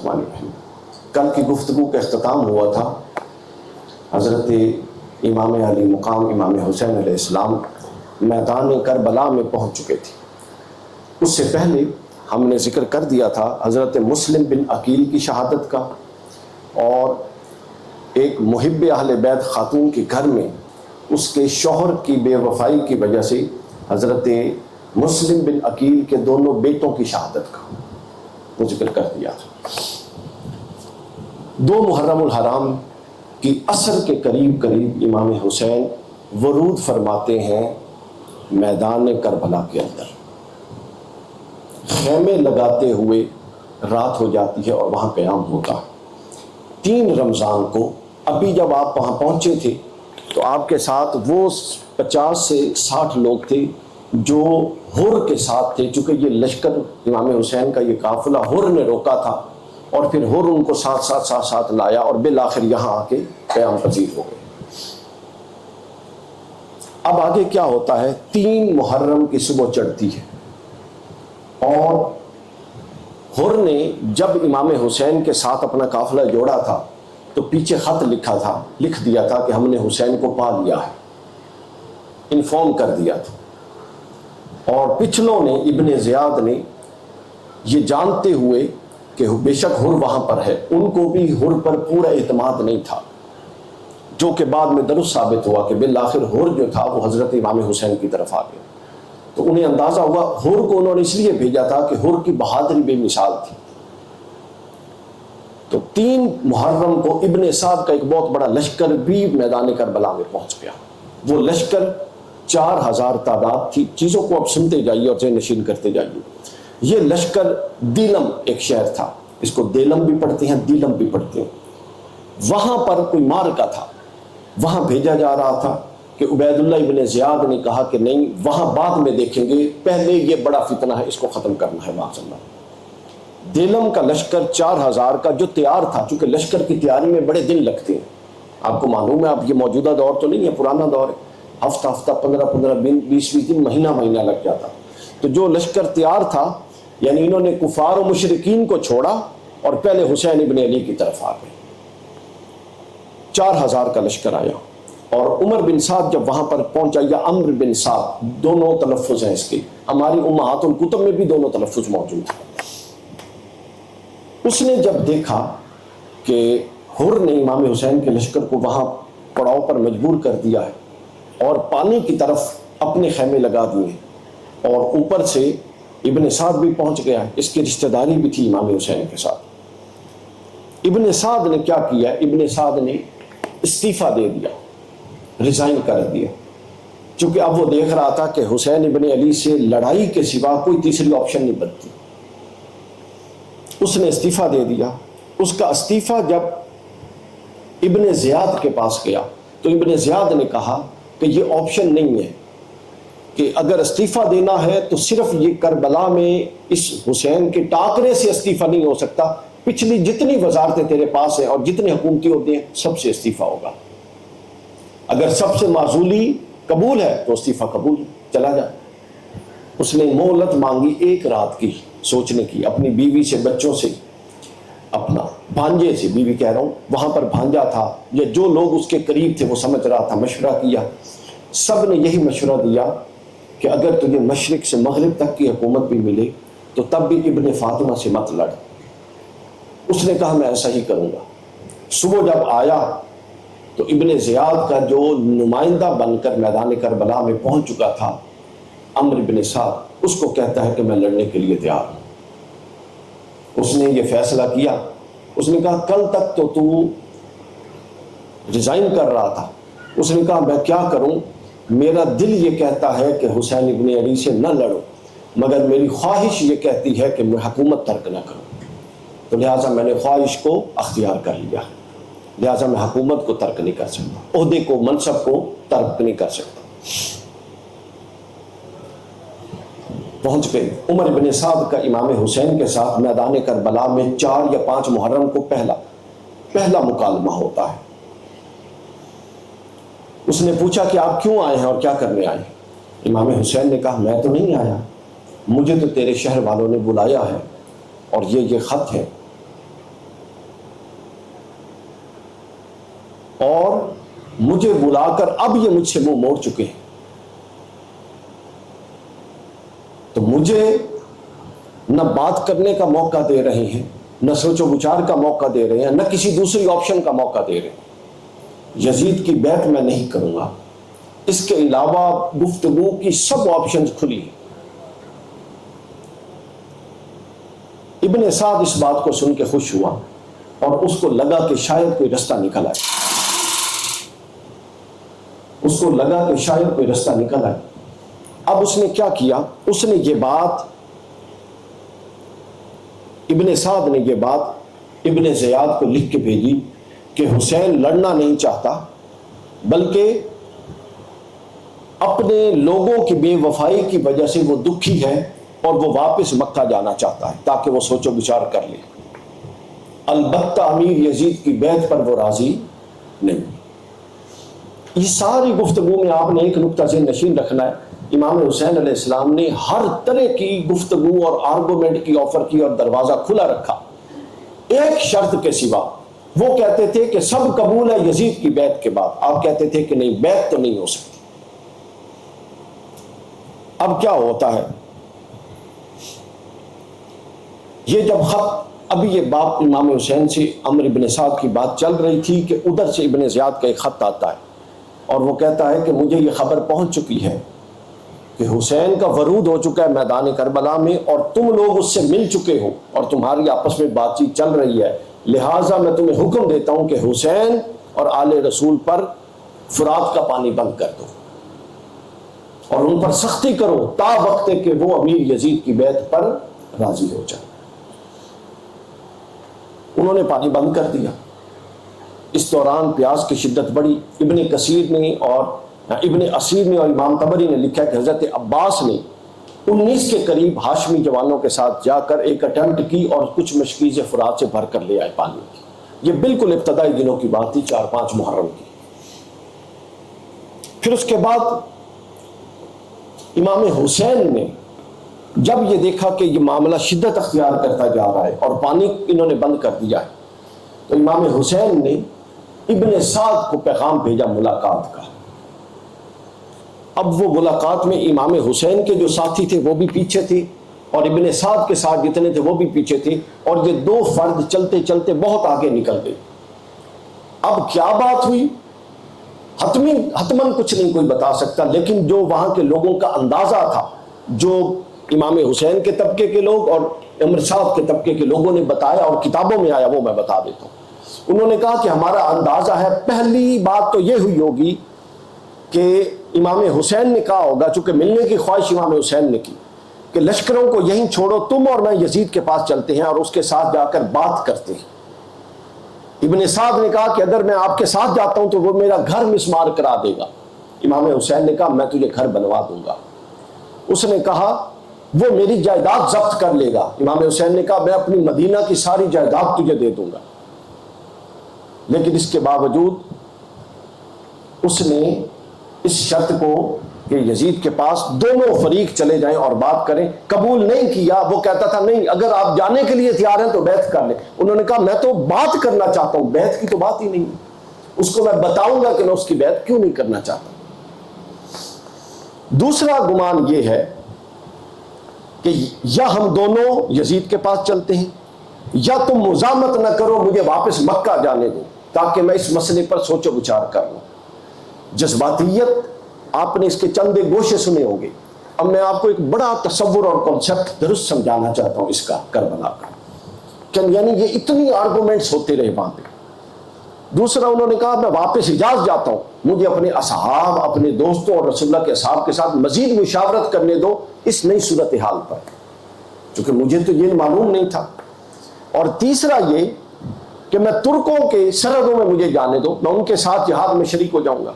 ہماری بہن، کل کی گفتگو کا اختتام ہوا تھا، حضرت امام علی مقام امام حسین علیہ السلام میدان کربلا میں پہنچ چکے تھے۔ اس سے پہلے ہم نے ذکر کر دیا تھا حضرت مسلم بن عقیل کی شہادت کا، اور ایک محب اہل بیت خاتون کے گھر میں اس کے شوہر کی بے وفائی کی وجہ سے حضرت مسلم بن عقیل کے دونوں بیٹوں کی شہادت کا وہ ذکر کر دیا تھا۔ 2 محرم الحرام کی عصر کے قریب امام حسین ورود فرماتے ہیں میدان کربلا کے اندر، خیمے لگاتے ہوئے رات ہو جاتی ہے اور وہاں قیام ہوتا ہے۔ 3 رمضان کو ابھی جب آپ وہاں پہنچے تھے تو آپ کے ساتھ وہ 50 سے 60 لوگ تھے جو حر کے ساتھ تھے، چونکہ یہ لشکر امام حسین کا یہ قافلہ حر نے روکا تھا، اور پھر حر ان کو ساتھ لایا اور بالآخر یہاں آ کے قیام پذیر ہو گئے۔ اب آگے کیا ہوتا ہے، 3 محرم کی صبح چڑھتی ہے، اور حر نے جب امام حسین کے ساتھ اپنا قافلہ جوڑا تھا تو پیچھے خط لکھ دیا تھا کہ ہم نے حسین کو پا لیا ہے، انفارم کر دیا تھا۔ اور پچھلوں نے ابن زیاد نے یہ جانتے ہوئے کہ بے شک حر وہاں پر ہے، ان کو بھی حر پر پورا اعتماد نہیں تھا، جو کہ بعد میں درست ثابت ہوا کہ بالآخر حر جو تھا وہ حضرت امام حسین کی طرف آ گیا۔ تو انہیں اندازہ ہوا، حر کو انہوں نے اس لیے بھیجا تھا کہ حر کی بہادری بے مثال تھی۔ تو 3 محرم کو ابن سعد کا ایک بہت بڑا لشکر بھی میدان کربلا میں پہنچ گیا۔ وہ لشکر 4000 تعداد تھی۔ چیزوں کو اب سنتے جائیے اور ذہن نشین کرتے جائیے۔ یہ لشکر دیلم ایک شہر تھا، اس کو دیلم بھی پڑھتے ہیں دیلم بھی پڑھتے ہیں، وہاں پر کوئی معرکہ تھا، وہاں بھیجا جا رہا تھا کہ عبید اللہ ابن زیاد نے کہا کہ نہیں، وہاں بعد میں دیکھیں گے، پہلے یہ بڑا فتنہ ہے، اس کو ختم کرنا ہے معاذ اللہ۔ دیلم کا لشکر 4000 کا جو تیار تھا، چونکہ لشکر کی تیاری میں بڑے دن لگتے ہیں، آپ کو معلوم ہے، اب یہ موجودہ دور تو نہیں ہے، پرانا دور ہے، ہفتہ 15 دن 20 دن مہینہ لگ جاتا۔ تو جو لشکر تیار تھا، یعنی انہوں نے کفار و مشرکین کو چھوڑا اور پہلے حسین ابن علی کی طرف آ گئے۔ 4000 کا لشکر آیا، اور عمر بن سعد جب وہاں پر پہنچا، یا عمرو بن سعد، دونوں تلفظ ہیں اس کے، ہماری امہات الکتب میں بھی دونوں تلفظ موجود ہیں۔ اس نے جب دیکھا کہ حر نے امام حسین کے لشکر کو وہاں پڑاؤ پر مجبور کر دیا ہے اور پانی کی طرف اپنے خیمے لگا دیے، اور اوپر سے ابن سعد بھی پہنچ گیا، اس کی رشتہ داری بھی تھی امام حسین کے ساتھ۔ ابن سعد نے کیا کیا، ابن سعد نے استعفیٰ دے دیا، ریزائن کر دیا، چونکہ اب وہ دیکھ رہا تھا کہ حسین ابن علی سے لڑائی کے سوا کوئی تیسری آپشن نہیں بنتی۔ اس نے استعفیٰ دے دیا۔ اس کا استعفیٰ جب ابن زیاد کے پاس گیا تو ابن زیاد نے کہا کہ یہ آپشن نہیں ہے، کہ اگر استعفیٰ دینا ہے تو صرف یہ کربلا میں اس حسین کے ٹاکرے سے استعفیٰ نہیں ہو سکتا، پچھلی جتنی وزارتیں تیرے پاس ہیں اور جتنے حکومتی عہدے ہیں سب سے استعفیٰ ہوگا۔ اگر سب سے معزولی قبول ہے تو استعفیٰ قبول، چلا جائے۔ اس نے مہلت مانگی 1 رات کی سوچنے کی، اپنی بیوی سے، بچوں سے، اپنا بھانجے سے، بیوی کہہ رہا ہوں، وہاں پر بھانجا تھا یا جو لوگ اس کے قریب تھے وہ سمجھ رہا تھا، مشورہ کیا، سب نے یہی مشورہ دیا کہ اگر تجھے مشرق سے مغرب تک کی حکومت بھی ملے تو تب بھی ابن فاطمہ سے مت لڑ۔ اس نے کہا میں ایسا ہی کروں گا۔ صبح جب آیا تو ابن زیاد کا جو نمائندہ بن کر میدان کربلا میں پہنچ چکا تھا، عمرو بن سعد، اس کو کہتا ہے کہ میں لڑنے کے لیے تیار ہوں۔ اس نے یہ فیصلہ کیا، اس نے کہا کل تک تو ریزائن کر رہا تھا۔ اس نے کہا میں کیا کروں، میرا دل یہ کہتا ہے کہ حسین ابن علی سے نہ لڑو، مگر میری خواہش یہ کہتی ہے کہ میں حکومت ترک نہ کروں، تو لہٰذا میں نے خواہش کو اختیار کر لیا، لہٰذا میں حکومت کو ترک نہیں کر سکتا، عہدے کو، منصب کو ترک نہیں کر سکتا۔ پہنچ گئے عمر بن سعد کا امام حسین کے ساتھ میدان کربلا میں 4 یا 5 محرم کو پہلا مکالمہ ہوتا ہے۔ اس نے پوچھا کہ آپ کیوں آئے ہیں اور کیا کرنے آئے ہیں؟ امام حسین نے کہا میں تو نہیں آیا، مجھے تو تیرے شہر والوں نے بلایا ہے اور یہ خط ہے، اور مجھے بلا کر اب یہ مجھ سے منہ موڑ چکے ہیں، تو مجھے نہ بات کرنے کا موقع دے رہے ہیں، نہ سوچ و بچار کا موقع دے رہے ہیں، نہ کسی دوسری آپشن کا موقع دے رہے ہیں۔ یزید کی بیعت میں نہیں کروں گا، اس کے علاوہ گفتگو کی سب آپشنز کھلی ہیں۔ ابن سعد اس بات کو سن کے خوش ہوا اور اس کو لگا کہ شاید کوئی رستہ نکل آئے، اس کو لگا کہ شاید کوئی رستہ نکل آئے۔ اب اس نے کیا کیا، اس نے یہ بات، ابن سعد نے یہ بات ابن زیاد کو لکھ کے بھیجی کہ حسین لڑنا نہیں چاہتا، بلکہ اپنے لوگوں کی بے وفائی کی وجہ سے وہ دکھی ہے اور وہ واپس مکہ جانا چاہتا ہے تاکہ وہ سوچ و بچار کر لے۔ البتہ امیر یزید کی بیعت پر وہ راضی نہیں۔ یہ ساری گفتگو میں آپ نے ایک نقطہ ذہن نشین رکھنا ہے، امام حسین علیہ السلام نے ہر طرح کی گفتگو اور آرگومنٹ کی آفر کی اور دروازہ کھلا رکھا، ایک شرط کے سوا۔ وہ کہتے تھے کہ سب قبول ہے یزید کی بیعت کے بعد، آپ کہتے تھے کہ نہیں، بیعت تو نہیں ہو سکتی۔ اب کیا ہوتا ہے، یہ جب خط، ابھی یہ بات امام حسین سے عمرو بن سعد کی بات چل رہی تھی کہ ادھر سے ابن زیاد کا ایک خط آتا ہے اور وہ کہتا ہے کہ مجھے یہ خبر پہنچ چکی ہے کہ حسین کا ورود ہو چکا ہے میدان کربلا میں، اور تم لوگ اس سے مل چکے ہو اور تمہاری آپس میں بات چیت چل رہی ہے، لہٰذا میں تمہیں حکم دیتا ہوں کہ حسین اور آل رسول پر فرات کا پانی بند کر دو اور ان پر سختی کرو تا وقت کہ وہ امیر یزید کی بیعت پر راضی ہو جائے۔ انہوں نے پانی بند کر دیا۔ اس دوران پیاس کی شدت بڑھی۔ ابن کثیر نے اور ابن اسیر نے اور امام طبری نے لکھا کہ حضرت عباس نے 19 کے قریب ہاشمی جوانوں کے ساتھ جا کر ایک اٹیمپٹ کی اور کچھ مشکیزیں فرات سے بھر کر لے آئے پانی کی۔ یہ بالکل ابتدائی دنوں کی بات تھی، 4-5 محرم کی۔ پھر اس کے بعد امام حسین نے جب یہ دیکھا کہ یہ معاملہ شدت اختیار کرتا جا رہا ہے اور پانی انہوں نے بند کر دیا ہے، تو امام حسین نے ابن سعد کو پیغام بھیجا ملاقات کا۔ اب وہ ملاقات میں امام حسین کے جو ساتھی تھے وہ بھی پیچھے تھے اور ابن سعد کے ساتھ جتنے تھے وہ بھی پیچھے تھے، اور یہ دو فرد چلتے چلتے بہت آگے نکل گئے۔ اب کیا بات ہوئی حتماً کچھ نہیں کوئی بتا سکتا، لیکن جو وہاں کے لوگوں کا اندازہ تھا، جو امام حسین کے طبقے کے لوگ اور عمر سعد کے طبقے کے لوگوں نے بتایا اور کتابوں میں آیا، وہ میں بتا دیتا ہوں۔ انہوں نے کہا کہ ہمارا اندازہ ہے، پہلی بات تو یہ ہوئی ہوگی کہ امام حسین نے کہا ہوگا، چونکہ ملنے کی خواہش امام حسین نے کی، کہ لشکروں کو یہیں چھوڑو، تم اور میں یزید کے پاس چلتے ہیں اور اس کے ساتھ جا کر بات کرتے ہیں۔ ابن سعد نے کہا کہ اگر میں آپ کے ساتھ جاتا ہوں تو وہ میرا گھر مسمار کرا دے گا۔ امام حسین نے کہا میں تجھے گھر بنوا دوں گا۔ اس نے کہا وہ میری جائیداد ضبط کر لے گا۔ امام حسین نے کہا میں اپنی مدینہ کی ساری جائیداد تجھے دے دوں گا۔ لیکن اس کے باوجود اس نے اس شرط کو کہ یزید کے پاس دونوں فریق چلے جائیں اور بات کریں قبول نہیں کیا۔ وہ کہتا تھا نہیں، اگر آپ جانے کے لیے تیار ہیں تو بیعت کر لیں۔ انہوں نے کہا میں تو بات کرنا چاہتا ہوں، بیعت کی تو بات ہی نہیں ہے، اس کو میں بتاؤں گا کہ میں اس کی بیعت کیوں نہیں کرنا چاہتا۔ دوسرا گمان یہ ہے کہ یا ہم دونوں یزید کے پاس چلتے ہیں، یا تم مزاحمت نہ کرو، مجھے واپس مکہ جانے دو تاکہ میں اس مسئلے پر سوچ و بچار کر لوں۔ جذباتیت آپ نے اس کے چند گوشے سنے ہوں گے۔ اب میں آپ کو ایک بڑا تصور اور کنسیپٹ درست سمجھانا چاہتا ہوں اس کا، کربلا کا، یعنی یہ اتنی آرگومنٹس ہوتے رہے وہاں پہ۔ دوسرا انہوں نے کہا میں واپس حجاز جاتا ہوں، مجھے اپنے اصحاب، اپنے دوستوں اور رسول اللہ کے اصحاب کے ساتھ مزید مشاورت کرنے دو اس نئی صورتحال پر، چونکہ مجھے تو یہ معلوم نہیں تھا۔ اور تیسرا یہ کہ میں ترکوں کے سرحدوں میں مجھے جانے دو، میں ان کے ساتھ جہاد میں شریک ہو جاؤں گا۔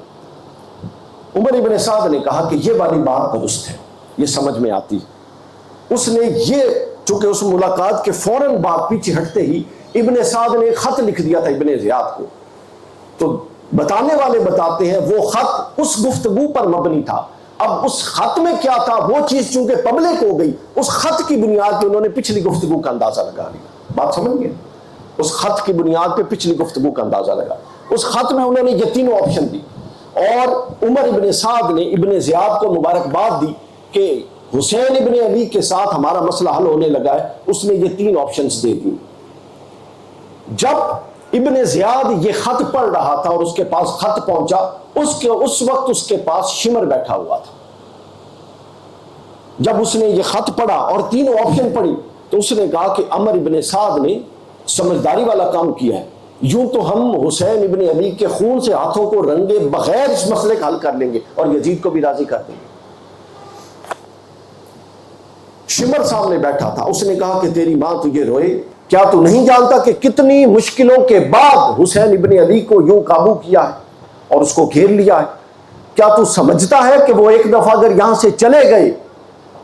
عمر ابن سعد نے کہا کہ یہ والی بات درست ہے، یہ سمجھ میں آتی۔ اس نے یہ، چونکہ اس ملاقات کے فوراً بعد پیچھے ہٹتے ہی ابن سعد نے خط لکھ دیا تھا ابن زیاد کو، تو بتانے والے بتاتے ہیں وہ خط اس گفتگو پر مبنی تھا۔ اب اس خط میں کیا تھا، وہ چیز چونکہ پبلک ہو گئی، اس خط کی بنیاد پہ انہوں نے پچھلی گفتگو کا اندازہ لگا لیا۔ بات سمجھ گئے؟ اس خط کی بنیاد پہ پچھلی گفتگو کا اندازہ لگا۔ اس خط میں انہوں نے یہ تینوں آپشن دی، اور عمر ابن سعد نے ابن زیاد کو مبارکباد دی کہ حسین ابن علی کے ساتھ ہمارا مسئلہ حل ہونے لگا ہے، اس نے یہ تین آپشنز دے دی۔ جب ابن زیاد یہ خط پڑھ رہا تھا اور اس کے پاس خط پہنچا، اس وقت اس کے پاس شمر بیٹھا ہوا تھا۔ جب اس نے یہ خط پڑھا اور تینوں آپشن پڑھی تو اس نے کہا کہ عمر ابن سعد نے سمجھداری والا کام کیا ہے، یوں تو ہم حسین ابن علی کے خون سے ہاتھوں کو رنگے بغیر اس مسئلے کا حل کر لیں گے اور یزید کو بھی راضی کر دیں گے۔ شمر سامنے بیٹھا تھا، اس نے کہا کہ تیری ماں تجھے روئے، کیا تو نہیں جانتا کہ کتنی مشکلوں کے بعد حسین ابن علی کو یوں قابو کیا ہے اور اس کو گھیر لیا ہے؟ کیا تو سمجھتا ہے کہ وہ ایک دفعہ اگر یہاں سے چلے گئے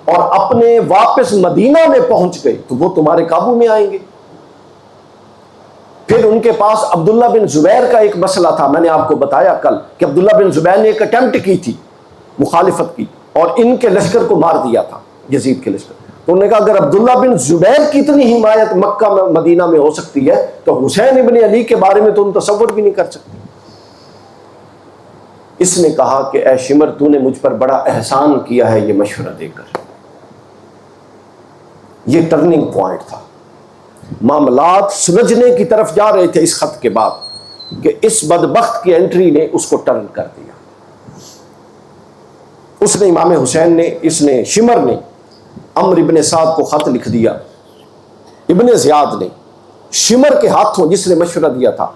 اور اپنے واپس مدینہ میں پہنچ گئے تو وہ تمہارے قابو میں آئیں گے؟ پھر ان کے پاس عبداللہ بن زبیر کا ایک مسئلہ تھا، میں نے آپ کو بتایا کل کہ عبداللہ بن زبیر نے ایک اٹیمپٹ کی تھی مخالفت کی اور ان کے لشکر کو مار دیا تھا، یزید کے لشکر۔ تو انہوں نے کہا اگر عبداللہ بن زبیر کی اتنی حمایت مکہ میں مدینہ میں ہو سکتی ہے تو حسین ابن علی کے بارے میں تو تم تصور بھی نہیں کر سکتے۔ اس نے کہا کہ اے شمر، تو نے مجھ پر بڑا احسان کیا ہے یہ مشورہ دے کر۔ یہ ٹرننگ پوائنٹ تھا، معاملات سلجھنے کی طرف جا رہے تھے اس خط کے بعد کہ اس بدبخت کی انٹری نے اس کو ٹرن کر دیا۔ اس نے امام حسین نے شمر نے عمر ابن سعد کو خط لکھ دیا۔ ابن زیاد نے شمر کے ہاتھوں، جس نے مشورہ دیا تھا،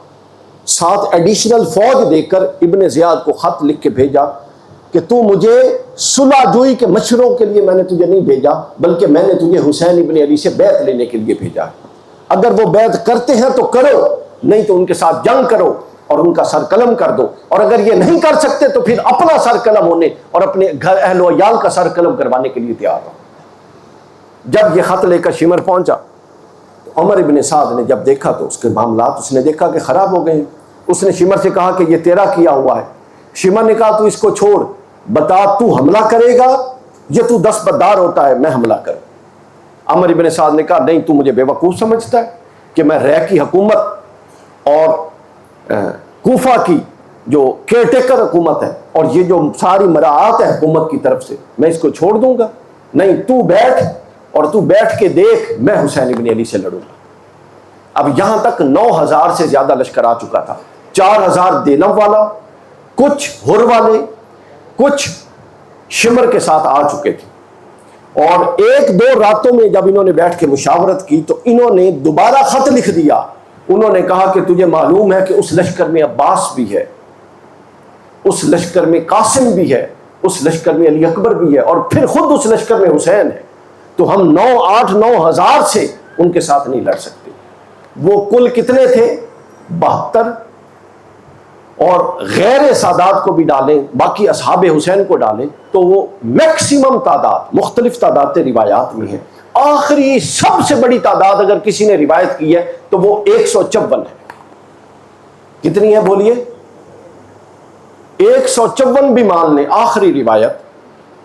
ساتھ ایڈیشنل فوج دے کر ابن زیاد کو خط لکھ کے بھیجا کہ تو مجھے صلح جوئی کے مشوروں کے لیے میں نے تجھے نہیں بھیجا، بلکہ میں نے تجھے حسین ابن علی سے بیعت لینے کے لیے بھیجا ہے۔ اگر وہ بیعت کرتے ہیں تو کرو، نہیں تو ان کے ساتھ جنگ کرو اور ان کا سر قلم کر دو، اور اگر یہ نہیں کر سکتے تو پھر اپنا سر قلم ہونے اور اپنے گھر اہل و عیال کا سر قلم کروانے کے لیے تیار ہو۔ جب یہ خط لے کر شمر پہنچا تو عمر ابن سعد نے جب دیکھا تو اس کے معاملات اس نے دیکھا کہ خراب ہو گئے ہیں۔ اس نے شمر سے کہا کہ یہ تیرا کیا ہوا ہے۔ شمر نے کہا تو اس کو چھوڑ، بتا تو حملہ کرے گا یا تو دستبردار ہوتا ہے میں حملہ کروں؟ عمر ابن سعد نے کہا نہیں، تو مجھے بیوقوف سمجھتا ہے کہ میں رے کی حکومت اور کوفہ کی جو کیئر ٹیکر حکومت ہے اور یہ جو ساری مراعات ہے حکومت کی طرف سے، میں اس کو چھوڑ دوں گا؟ نہیں، تو بیٹھ اور تو بیٹھ کے دیکھ، میں حسین ابن علی سے لڑوں گا۔ اب یہاں تک 9000 سے زیادہ لشکر آ چکا تھا، 4000 دینو والا، کچھ ہر والے، کچھ شمر کے ساتھ آ چکے تھے۔ اور 1-2 راتوں میں جب انہوں نے بیٹھ کے مشاورت کی تو انہوں نے دوبارہ خط لکھ دیا۔ انہوں نے کہا کہ تجھے معلوم ہے کہ اس لشکر میں عباس بھی ہے، اس لشکر میں قاسم بھی ہے، اس لشکر میں علی اکبر بھی ہے، اور پھر خود اس لشکر میں حسین ہے، تو ہم 9,000 سے ان کے ساتھ نہیں لڑ سکتے۔ وہ کل کتنے تھے؟ 72، اور غیر سادات کو بھی ڈالیں، باقی اصحاب حسین کو ڈالیں تو وہ میکسیمم تعداد، مختلف تعداد روایات میں ہیں۔ آخری سب سے بڑی تعداد اگر کسی نے روایت کی ہے تو وہ 154 ہے۔ کتنی ہے بولیے؟ 154 بھی مان لیں آخری روایت،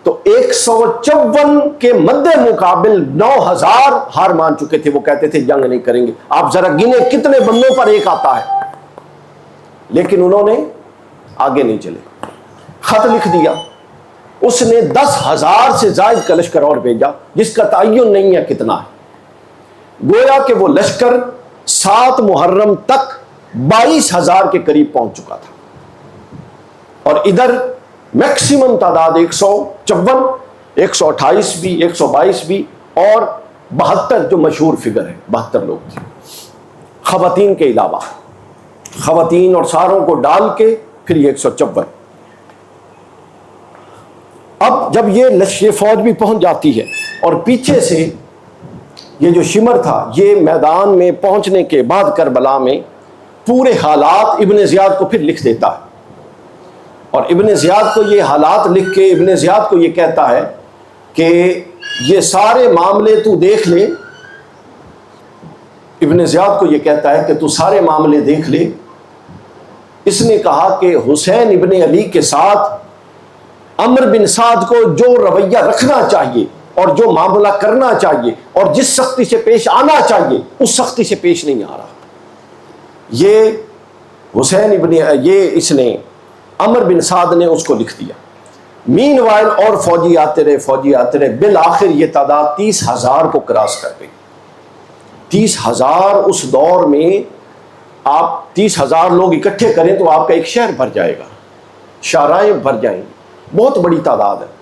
تو 154 کے مد مقابل 9000 ہار مان چکے تھے۔ وہ کہتے تھے جنگ نہیں کریں گے۔ آپ ذرا گنے کتنے بندوں پر ایک آتا ہے، لیکن انہوں نے آگے نہیں چلے، خط لکھ دیا۔ اس نے 10,000 سے زائد کا لشکر اور بھیجا جس کا تعین نہیں ہے کتنا ہے۔ گویا کہ وہ لشکر 7 محرم تک 22,000 کے قریب پہنچ چکا تھا، اور ادھر میکسیمم تعداد 154، 128 بھی، 122 بھی، اور 72 جو مشہور فگر ہے، 72 لوگ تھے خواتین کے علاوہ، خواتین اور ساروں کو ڈال کے پھر یہ 154۔ اب جب یہ فوج بھی پہنچ جاتی ہے اور پیچھے سے یہ جو شمر تھا یہ میدان میں پہنچنے کے بعد کربلا میں پورے حالات ابن زیاد کو پھر لکھ دیتا ہے، اور ابن زیاد کو یہ حالات لکھ کے ابن زیاد کو یہ کہتا ہے کہ یہ سارے معاملے تو دیکھ لے۔ ابن زیاد کو یہ کہتا ہے کہ تو سارے معاملے دیکھ لے۔ اس نے کہا کہ حسین ابن علی کے ساتھ عمر بن سعد کو جو رویہ رکھنا چاہیے اور جو معاملہ کرنا چاہیے اور جس سختی سے پیش آنا چاہیے اس سختی سے پیش نہیں آ رہا۔ یہ حسین ابن یہ اس نے عمر بن سعد نے اس کو لکھ دیا. مین وائل اور فوجی آتے رہے بالآخر یہ تعداد 30,000 کو کراس کر گئی. 30,000 اس دور میں آپ 30,000 لوگ اکٹھے کریں تو آپ کا ایک شہر بھر جائے گا، شاہراہیں بھر جائیں گی، بہت بڑی تعداد ہے.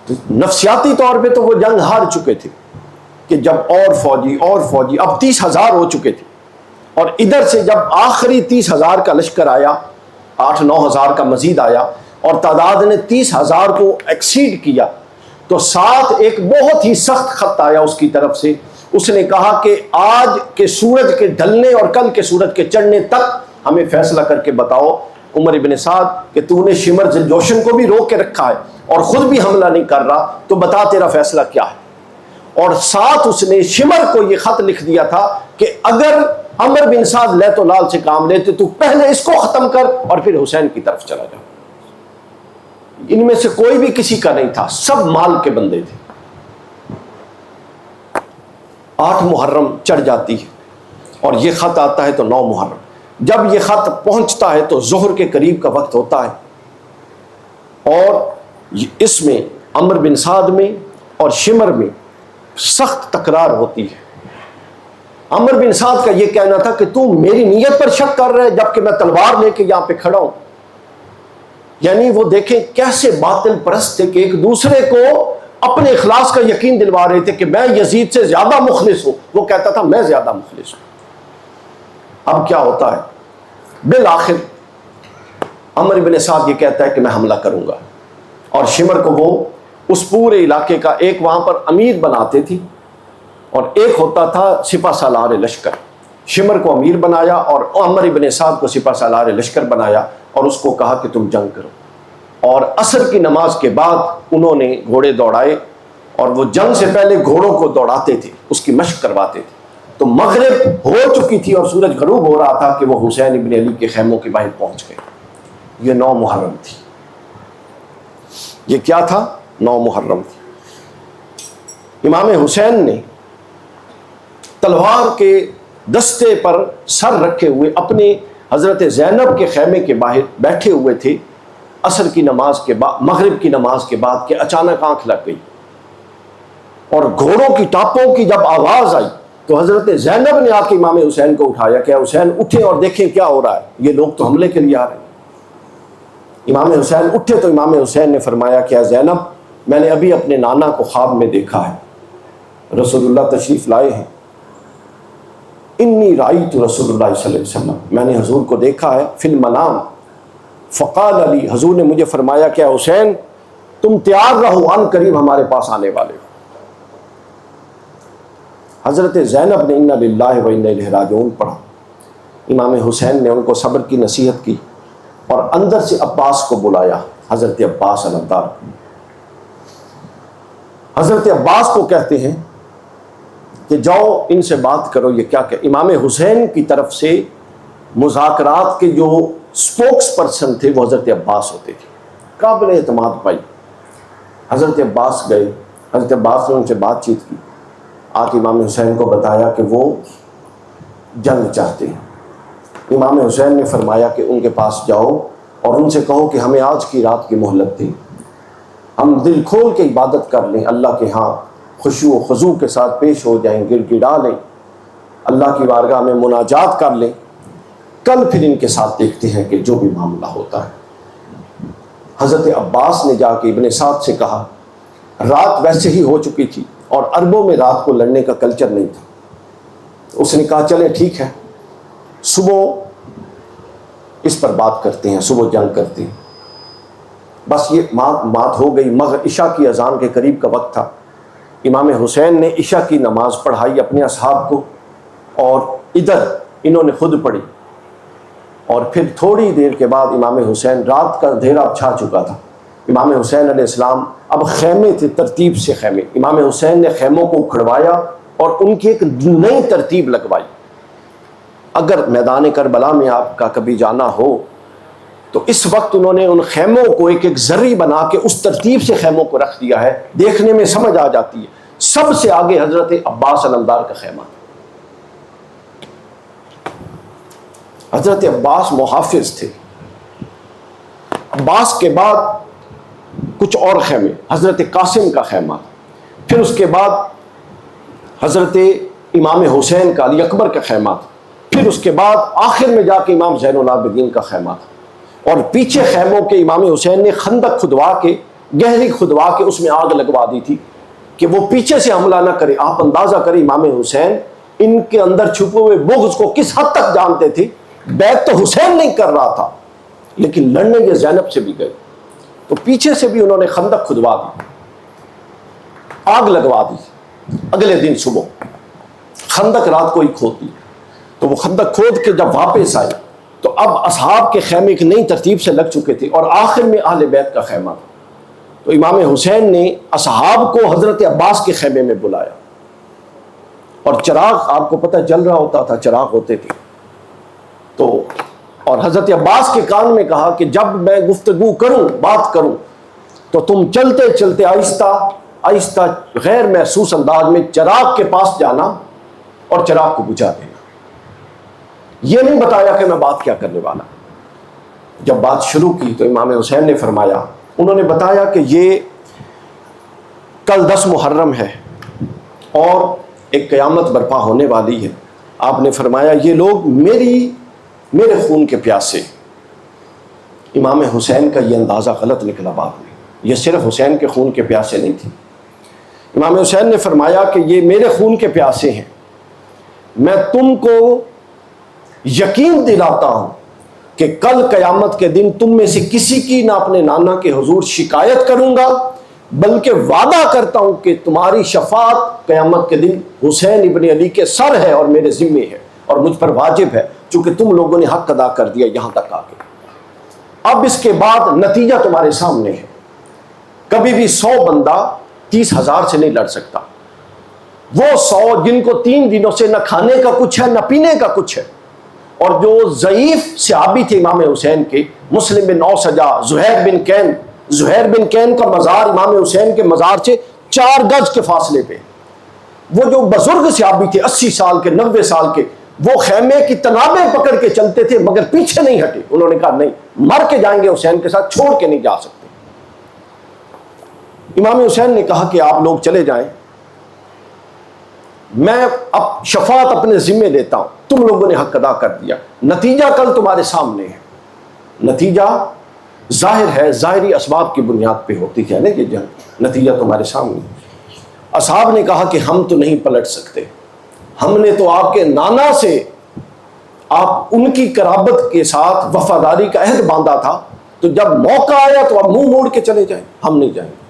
تو نفسیاتی طور پہ تو وہ جنگ ہار چکے تھے کہ جب اور فوجی اب 30,000 ہو چکے تھے، اور ادھر سے جب آخری 30,000 کا لشکر آیا، 8-9,000 کا مزید آیا اور تعداد نے 30,000 کو ایکسیڈ کیا، تو ساتھ ایک بہت ہی سخت خط آیا اس کی طرف سے. اس نے کہا کہ آج کے سورج کے ڈھلنے اور کل کے سورج کے چڑھنے تک ہمیں فیصلہ کر کے بتاؤ عمر ابن سعد کہ تو نے شمر جوشن کو بھی روک کے رکھا ہے اور خود بھی حملہ نہیں کر رہا، تو بتا تیرا فیصلہ کیا ہے. اور ساتھ اس نے شمر کو یہ خط لکھ دیا تھا کہ اگر عمر بن سعد لیت و لال سے کام لیتے تو پہلے اس کو ختم کر اور پھر حسین کی طرف چلا جا. ان میں سے کوئی بھی کسی کا نہیں تھا، سب مال کے بندے تھے. 8 محرم چڑھ جاتی ہے اور یہ خط آتا ہے تو 9 محرم. جب یہ خط پہنچتا ہے تو ظہر کے قریب کا وقت ہوتا ہے، اور اس میں عمر بن سعد میں اور شمر میں سخت تکرار ہوتی ہے. عمر بن سعد کا یہ کہنا تھا کہ تو میری نیت پر شک کر رہے جبکہ میں تلوار لے کے یہاں پہ کھڑا ہوں. یعنی وہ دیکھیں کیسے باطل پرست تھے کہ ایک دوسرے کو اپنے اخلاص کا یقین دلوا رہے تھے کہ میں یزید سے زیادہ مخلص ہوں، وہ کہتا تھا میں زیادہ مخلص ہوں. اب کیا ہوتا ہے؟ بالآخر عمر بن سعد یہ کہتا ہے کہ میں حملہ کروں گا، اور شمر کو وہ اس پورے علاقے کا ایک وہاں پر امیر بناتے تھی اور ایک ہوتا تھا سپہ سالار لشکر. شمر کو امیر بنایا اور عمر بن سعد کو سپہ سالار لشکر بنایا اور اس کو کہا کہ تم جنگ کرو. اور عصر کی نماز کے بعد انہوں نے گھوڑے دوڑائے اور وہ جنگ سے پہلے گھوڑوں کو دوڑاتے تھے، اس کی مشق کرواتے تھے. تو مغرب ہو چکی تھی اور سورج غروب ہو رہا تھا کہ وہ حسین ابن علی کے خیموں کے باہر پہنچ گئے. یہ 9 محرم تھی. یہ کیا تھا؟ 9 محرم تھی. امام حسین نے تلوار کے دستے پر سر رکھے ہوئے اپنے حضرت زینب کے خیمے کے باہر بیٹھے ہوئے تھے عصر کی نماز کے بعد، مغرب کی نماز کے بعد، کہ اچانک آنکھ لگ گئی اور گھوڑوں کی ٹاپوں کی جب آواز آئی تو حضرت زینب نے آ کے امام حسین کو اٹھایا کہ حسین اٹھے اور دیکھیں کیا ہو رہا ہے، یہ لوگ تو حملے کے لیے آ رہے ہیں. امام حسین اٹھے تو امام حسین نے فرمایا کہ زینب، میں نے ابھی اپنے نانا کو خواب میں دیکھا ہے، رسول اللہ تشریف لائے ہیں. انی رأیت رسول اللہ صلی اللہ علیہ وسلم، میں نے حضور کو دیکھا ہے فی المنام. فقال علی، حضور نے مجھے فرمایا کہ حسین تم تیار رہو، ان قریب ہمارے پاس آنے والے. حضرت زینب نے انا للہ و انا الیہ راجعون پڑھا. امام حسین نے ان کو صبر کی نصیحت کی اور اندر سے عباس کو بلایا، حضرت عباس علمدار. حضرت عباس کو کہتے ہیں کہ جاؤ ان سے بات کرو. یہ کیا کہ امام حسین کی طرف سے مذاکرات کے جو سپوکس پرسن تھے وہ حضرت عباس ہوتے تھے، قابل اعتماد پائی. حضرت عباس گئے، حضرت عباس نے ان سے بات چیت کی، آ کے امام حسین کو بتایا کہ وہ جنگ چاہتے ہیں. امام حسین نے فرمایا کہ ان کے پاس جاؤ اور ان سے کہو کہ ہمیں آج کی رات کی مہلت دیں، ہم دل کھول کے عبادت کر لیں، اللہ کے ہاں خشوع و خضوع کے ساتھ پیش ہو جائیں، گر گڑا لیں، اللہ کی بارگاہ میں مناجات کر لیں، کل پھر ان کے ساتھ دیکھتے ہیں کہ جو بھی معاملہ ہوتا ہے. حضرت عباس نے جا کے ابن سعد سے کہا، رات ویسے ہی ہو چکی تھی اور عربوں میں رات کو لڑنے کا کلچر نہیں تھا. اس نے کہا چلیں ٹھیک ہے، صبح اس پر بات کرتے ہیں، صبح جنگ کرتے ہیں. بس یہ بات ہو گئی. مغرب عشاء کی اذان کے قریب کا وقت تھا. امام حسین نے عشاء کی نماز پڑھائی اپنے اصحاب کو اور ادھر انہوں نے خود پڑھی. اور پھر تھوڑی دیر کے بعد امام حسین، رات کا اندھیرا چھا چکا تھا، امام حسین علیہ السلام، اب خیمے تھے ترتیب سے خیمے، امام حسین نے خیموں کو اکھڑوایا اور ان کی ایک نئی ترتیب لگوائی. اگر میدان کربلا میں آپ کا کبھی جانا ہو تو اس وقت انہوں نے ان خیموں کو ایک ایک ذری بنا کے اس ترتیب سے خیموں کو رکھ دیا ہے، دیکھنے میں سمجھ آ جاتی ہے. سب سے آگے حضرت عباس علمدار کا خیمہ. حضرت عباس محافظ تھے. عباس کے بعد کچھ اور خیمے، حضرت قاسم کا خیمہ، پھر اس کے بعد حضرت امام حسین کا، علی اکبر کا خیمہ تھا، پھر اس کے بعد آخر میں جا کے امام زین العابدین کا خیمہ تھا. اور پیچھے خیموں کے امام حسین نے خندق کھدوا کے، گہری کھدوا کے اس میں آگ لگوا دی تھی کہ وہ پیچھے سے حملہ نہ کرے. آپ اندازہ کریں امام حسین ان کے اندر چھپے ہوئے بغض کو کس حد تک جانتے تھے. بیعت تو حسین نہیں کر رہا تھا لیکن لڑنے یہ زینب سے بھی گئے، تو پیچھے سے بھی انہوں نے خندق کھدوا دی، آگ لگوا دی. اگلے دن صبح خندق رات کو ہی کھودی، تو وہ خندق کھود کے جب واپس آئے تو اب اصحاب کے خیمے ایک نئی ترتیب سے لگ چکے تھے اور آخر میں اہل بیت کا خیمہ تھا. تو امام حسین نے اصحاب کو حضرت عباس کے خیمے میں بلایا اور چراغ آپ کو پتہ جل رہا ہوتا تھا، چراغ ہوتے تھے. تو اور حضرت عباس کے کان میں کہا کہ جب میں گفتگو کروں، بات کروں، تو تم چلتے چلتے آہستہ آہستہ غیر محسوس انداز میں چراغ کے پاس جانا اور چراغ کو بجھا دینا. یہ نہیں بتایا کہ میں بات کیا کرنے والا. جب بات شروع کی تو امام حسین نے فرمایا، انہوں نے بتایا کہ یہ کل 10 محرم ہے اور ایک قیامت برپا ہونے والی ہے. آپ نے فرمایا یہ لوگ میرے خون کے پیاسے. امام حسین کا یہ اندازہ غلط نکلا بعد میں، یہ صرف حسین کے خون کے پیاسے نہیں تھی. امام حسین نے فرمایا کہ یہ میرے خون کے پیاسے ہیں. میں تم کو یقین دلاتا ہوں کہ کل قیامت کے دن تم میں سے کسی کی نہ اپنے نانا کے حضور شکایت کروں گا، بلکہ وعدہ کرتا ہوں کہ تمہاری شفاعت قیامت کے دن حسین ابن علی کے سر ہے اور میرے ذمے ہے اور مجھ پر واجب ہے، چونکہ تم لوگوں نے حق ادا کر دیا یہاں تک آ کے. اب اس کے بعد نتیجہ تمہارے سامنے ہے. کبھی بھی 100 بندہ 30,000 سے نہیں لڑ سکتا. وہ 100 جن کو 3 دنوں سے نہ کھانے کا کچھ ہے نہ پینے کا کچھ ہے، اور جو ضعیف صحابی تھے امام حسین کے، مسلم بن اوسجا، زہیر بن کین کا مزار امام حسین کے مزار سے 4 گز کے فاصلے پہ. وہ جو بزرگ صحابی تھے 80 سال کے، 90 سال کے، وہ خیمے کی تنابیں پکڑ کے چلتے تھے مگر پیچھے نہیں ہٹے. انہوں نے کہا نہیں، مر کے جائیں گے حسین کے ساتھ، چھوڑ کے نہیں جا سکتے. امام حسین نے کہا کہ آپ لوگ چلے جائیں، میں اب شفاعت اپنے ذمے لیتا ہوں، تم لوگوں نے حق ادا کر دیا. نتیجہ کل تمہارے سامنے ہے. نتیجہ ظاہر ہے، ظاہری اسباب کی بنیاد پہ ہوتی ہے نا یہ جنگ. نتیجہ تمہارے سامنے. اصحاب نے کہا کہ ہم تو نہیں پلٹ سکتے، ہم نے تو آپ کے نانا سے، آپ ان کی قرابت کے ساتھ وفاداری کا عہد باندھا تھا، تو جب موقع آیا تو آپ منہ موڑ کے چلے جائیں. ہم نہیں جائیں گے.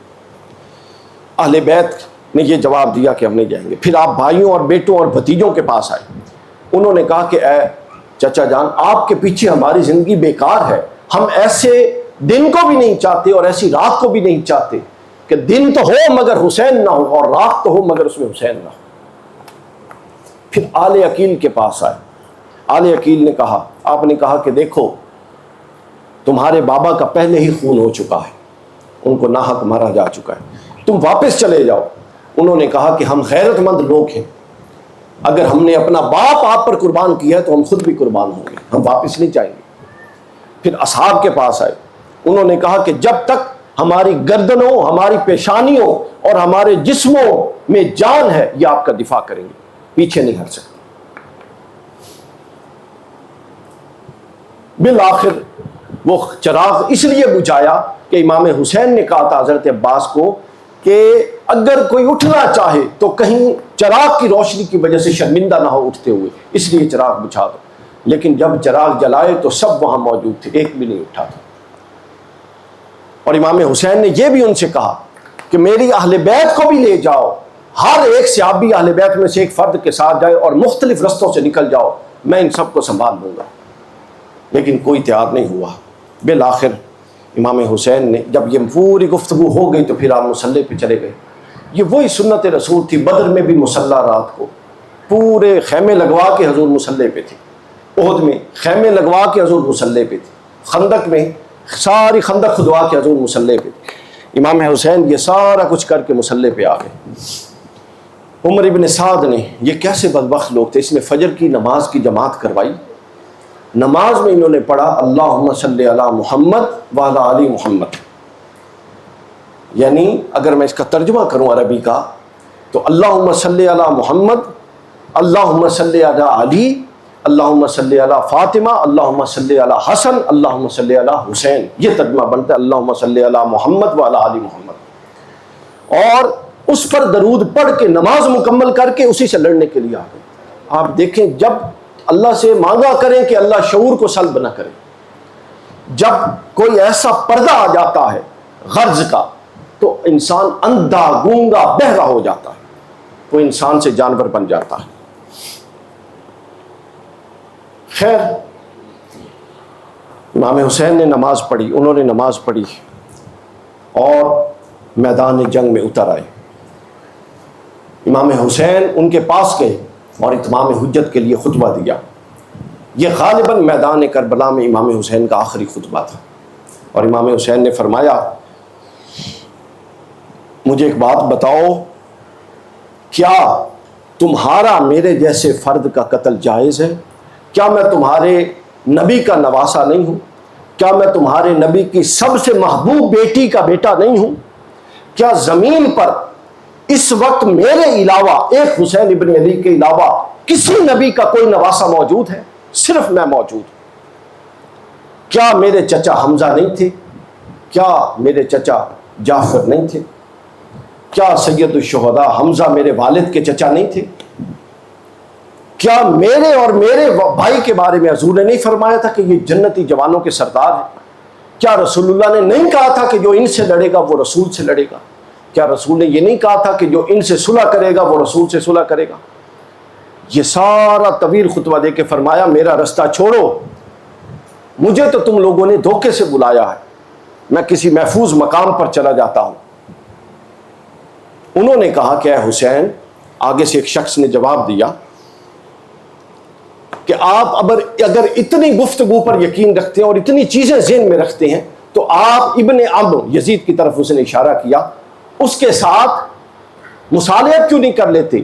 اہل بیت نے یہ جواب دیا کہ ہم نہیں جائیں گے. پھر آپ بھائیوں اور بیٹوں اور بھتیجوں کے پاس آئے. انہوں نے کہا کہ اے چچا جان، آپ کے پیچھے ہماری زندگی بیکار ہے. ہم ایسے دن کو بھی نہیں چاہتے اور ایسی رات کو بھی نہیں چاہتے کہ دن تو ہو مگر حسین نہ ہو اور رات تو ہو مگر اس میں حسین نہ ہو. پھر آل عقیل کے پاس آئے. آل عقیل نے کہا، آپ نے کہا کہ دیکھو تمہارے بابا کا پہلے ہی خون ہو چکا ہے، ان کو ناحق مارا جا چکا ہے، تم واپس چلے جاؤ. انہوں نے کہا کہ ہم غیرت مند لوگ ہیں، اگر ہم نے اپنا باپ آپ پر قربان کیا ہے تو ہم خود بھی قربان ہوں گے، ہم واپس نہیں جائیں گے. پھر اصحاب کے پاس آئے. انہوں نے کہا کہ جب تک ہماری گردنوں، ہماری پیشانیوں اور ہمارے جسموں میں جان ہے یہ آپ کا دفاع کریں گے، پیچھے نہیں ہٹ سکتے. بالآخر وہ چراغ اس لیے بجھایا کہ امام حسین نے کہا تھا حضرت عباس کو کہ اگر کوئی اٹھنا چاہے تو کہیں چراغ کی روشنی کی وجہ سے شرمندہ نہ ہو اٹھتے ہوئے، اس لیے چراغ بجھا دو. لیکن جب چراغ جلائے تو سب وہاں موجود تھے، ایک بھی نہیں اٹھا تھا. اور امام حسین نے یہ بھی ان سے کہا کہ میری اہل بیت کو بھی لے جاؤ، ہر ایک صحابی اہل بیت میں سے ایک فرد کے ساتھ جائے اور مختلف رستوں سے نکل جاؤ، میں ان سب کو سنبھال لوں گا. لیکن کوئی تیار نہیں ہوا. بالآخر امام حسین نے جب یہ پوری گفتگو ہو گئی تو پھر آپ مصلی پہ چلے گئے. یہ وہی سنت رسول تھی. بدر میں بھی مصلی رات کو پورے خیمے لگوا کے حضور مصلی پہ تھے، احد میں خیمے لگوا کے حضور مصلی پہ تھے، خندق میں ساری خندق کھدوا کے حضور مصلی پہ تھے. امام حسین یہ سارا کچھ کر کے مصلی پہ آ گئے. عمر ابن سعد نے، یہ کیسے بدبخت لوگ تھے، اس نے فجر کی نماز کی جماعت کروائی نماز میں انہوں نے پڑھا اللہم صلی علی محمد وعلی آل محمد. یعنی اگر میں اس کا ترجمہ کروں عربی کا تو اللہم صلی علی محمد، اللہم صلی علی علی، اللہم صلی علی فاطمہ، اللہم صلی علی حسن، اللہم صلی علی حسین. یہ ترجمہ بنتا ہے اللہم صلی علی محمد وعلی آل محمد. اور اس پر درود پڑھ کے نماز مکمل کر کے اسی سے لڑنے کے لیے آ گئے. آپ دیکھیں جب اللہ سے مانگا کریں کہ اللہ شعور کو سلب نہ کرے. جب کوئی ایسا پردہ آ جاتا ہے غرض کا تو انسان اندھا گونگا بہرا ہو جاتا ہے، وہ انسان سے جانور بن جاتا ہے. خیر، امام حسین نے نماز پڑھی، انہوں نے نماز پڑھی اور میدان جنگ میں اتر آئے. امام حسین ان کے پاس گئے اور اتمام حجت کے لیے خطبہ دیا. یہ غالباً میدان کربلا میں امام حسین کا آخری خطبہ تھا. اور امام حسین نے فرمایا مجھے ایک بات بتاؤ، کیا تمہارا میرے جیسے فرد کا قتل جائز ہے؟ کیا میں تمہارے نبی کا نواسہ نہیں ہوں؟ کیا میں تمہارے نبی کی سب سے محبوب بیٹی کا بیٹا نہیں ہوں؟ کیا زمین پر اس وقت میرے علاوہ، ایک حسین ابن علی کے علاوہ کسی نبی کا کوئی نواسہ موجود ہے؟ صرف میں موجود ہوں. کیا میرے چچا حمزہ نہیں تھے؟ کیا میرے چچا جعفر نہیں تھے؟ کیا سید الشہداء حمزہ میرے والد کے چچا نہیں تھے؟ کیا میرے اور میرے بھائی کے بارے میں حضور نے نہیں فرمایا تھا کہ یہ جنتی جوانوں کے سردار ہیں؟ کیا رسول اللہ نے نہیں کہا تھا کہ جو ان سے لڑے گا وہ رسول سے لڑے گا؟ کیا رسول نے یہ نہیں کہا تھا کہ جو ان سے صلح کرے گا وہ رسول سے صلح کرے گا؟ یہ سارا طویل خطبہ دے کے فرمایا میرا رستہ چھوڑو، مجھے تو تم لوگوں نے دھوکے سے بلایا ہے، میں کسی محفوظ مقام پر چلا جاتا ہوں. انہوں نے کہا کہ اے حسین، آگے سے ایک شخص نے جواب دیا کہ آپ اگر اتنی گفتگو پر یقین رکھتے ہیں اور اتنی چیزیں ذہن میں رکھتے ہیں تو آپ ابن عمرو، یزید کی طرف اس نے اشارہ کیا، اس کے ساتھ مصالحت کیوں نہیں کر لیتے؟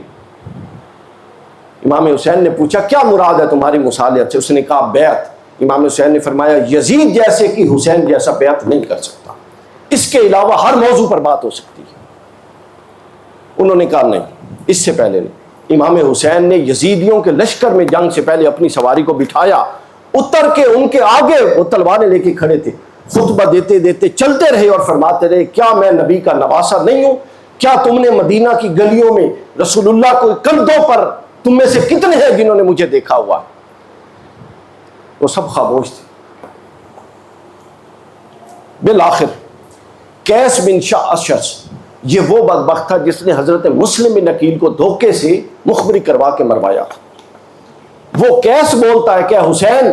امام حسین نے پوچھا کیا مراد ہے تمہاری مصالحت سے؟ اس نے کہا بیعت. امام حسین نے فرمایا یزید جیسے کہ حسین جیسا بیعت نہیں کر سکتا، اس کے علاوہ ہر موضوع پر بات ہو سکتی ہے. انہوں نے کہا نہیں، اس سے پہلے نہیں. امام حسین نے یزیدیوں کے لشکر میں جنگ سے پہلے اپنی سواری کو بٹھایا، اتر کے ان کے آگے وہ تلواریں لے کے کھڑے تھے، خطبہ دیتے دیتے چلتے رہے اور فرماتے رہے کیا میں نبی کا نواسہ نہیں ہوں؟ کیا تم نے مدینہ کی گلیوں میں رسول اللہ کو کندھوں پر، تم میں سے کتنے ہیں جنہوں نے مجھے دیکھا ہوا ہے؟ وہ سب خاموش تھے. بالآخر قیس بن اشعث، یہ وہ بدبخت تھا جس نے حضرت مسلم بن عقیل کو دھوکے سے مخبری کروا کے مروایا تھا. وہ قیس بولتا ہے کہ حسین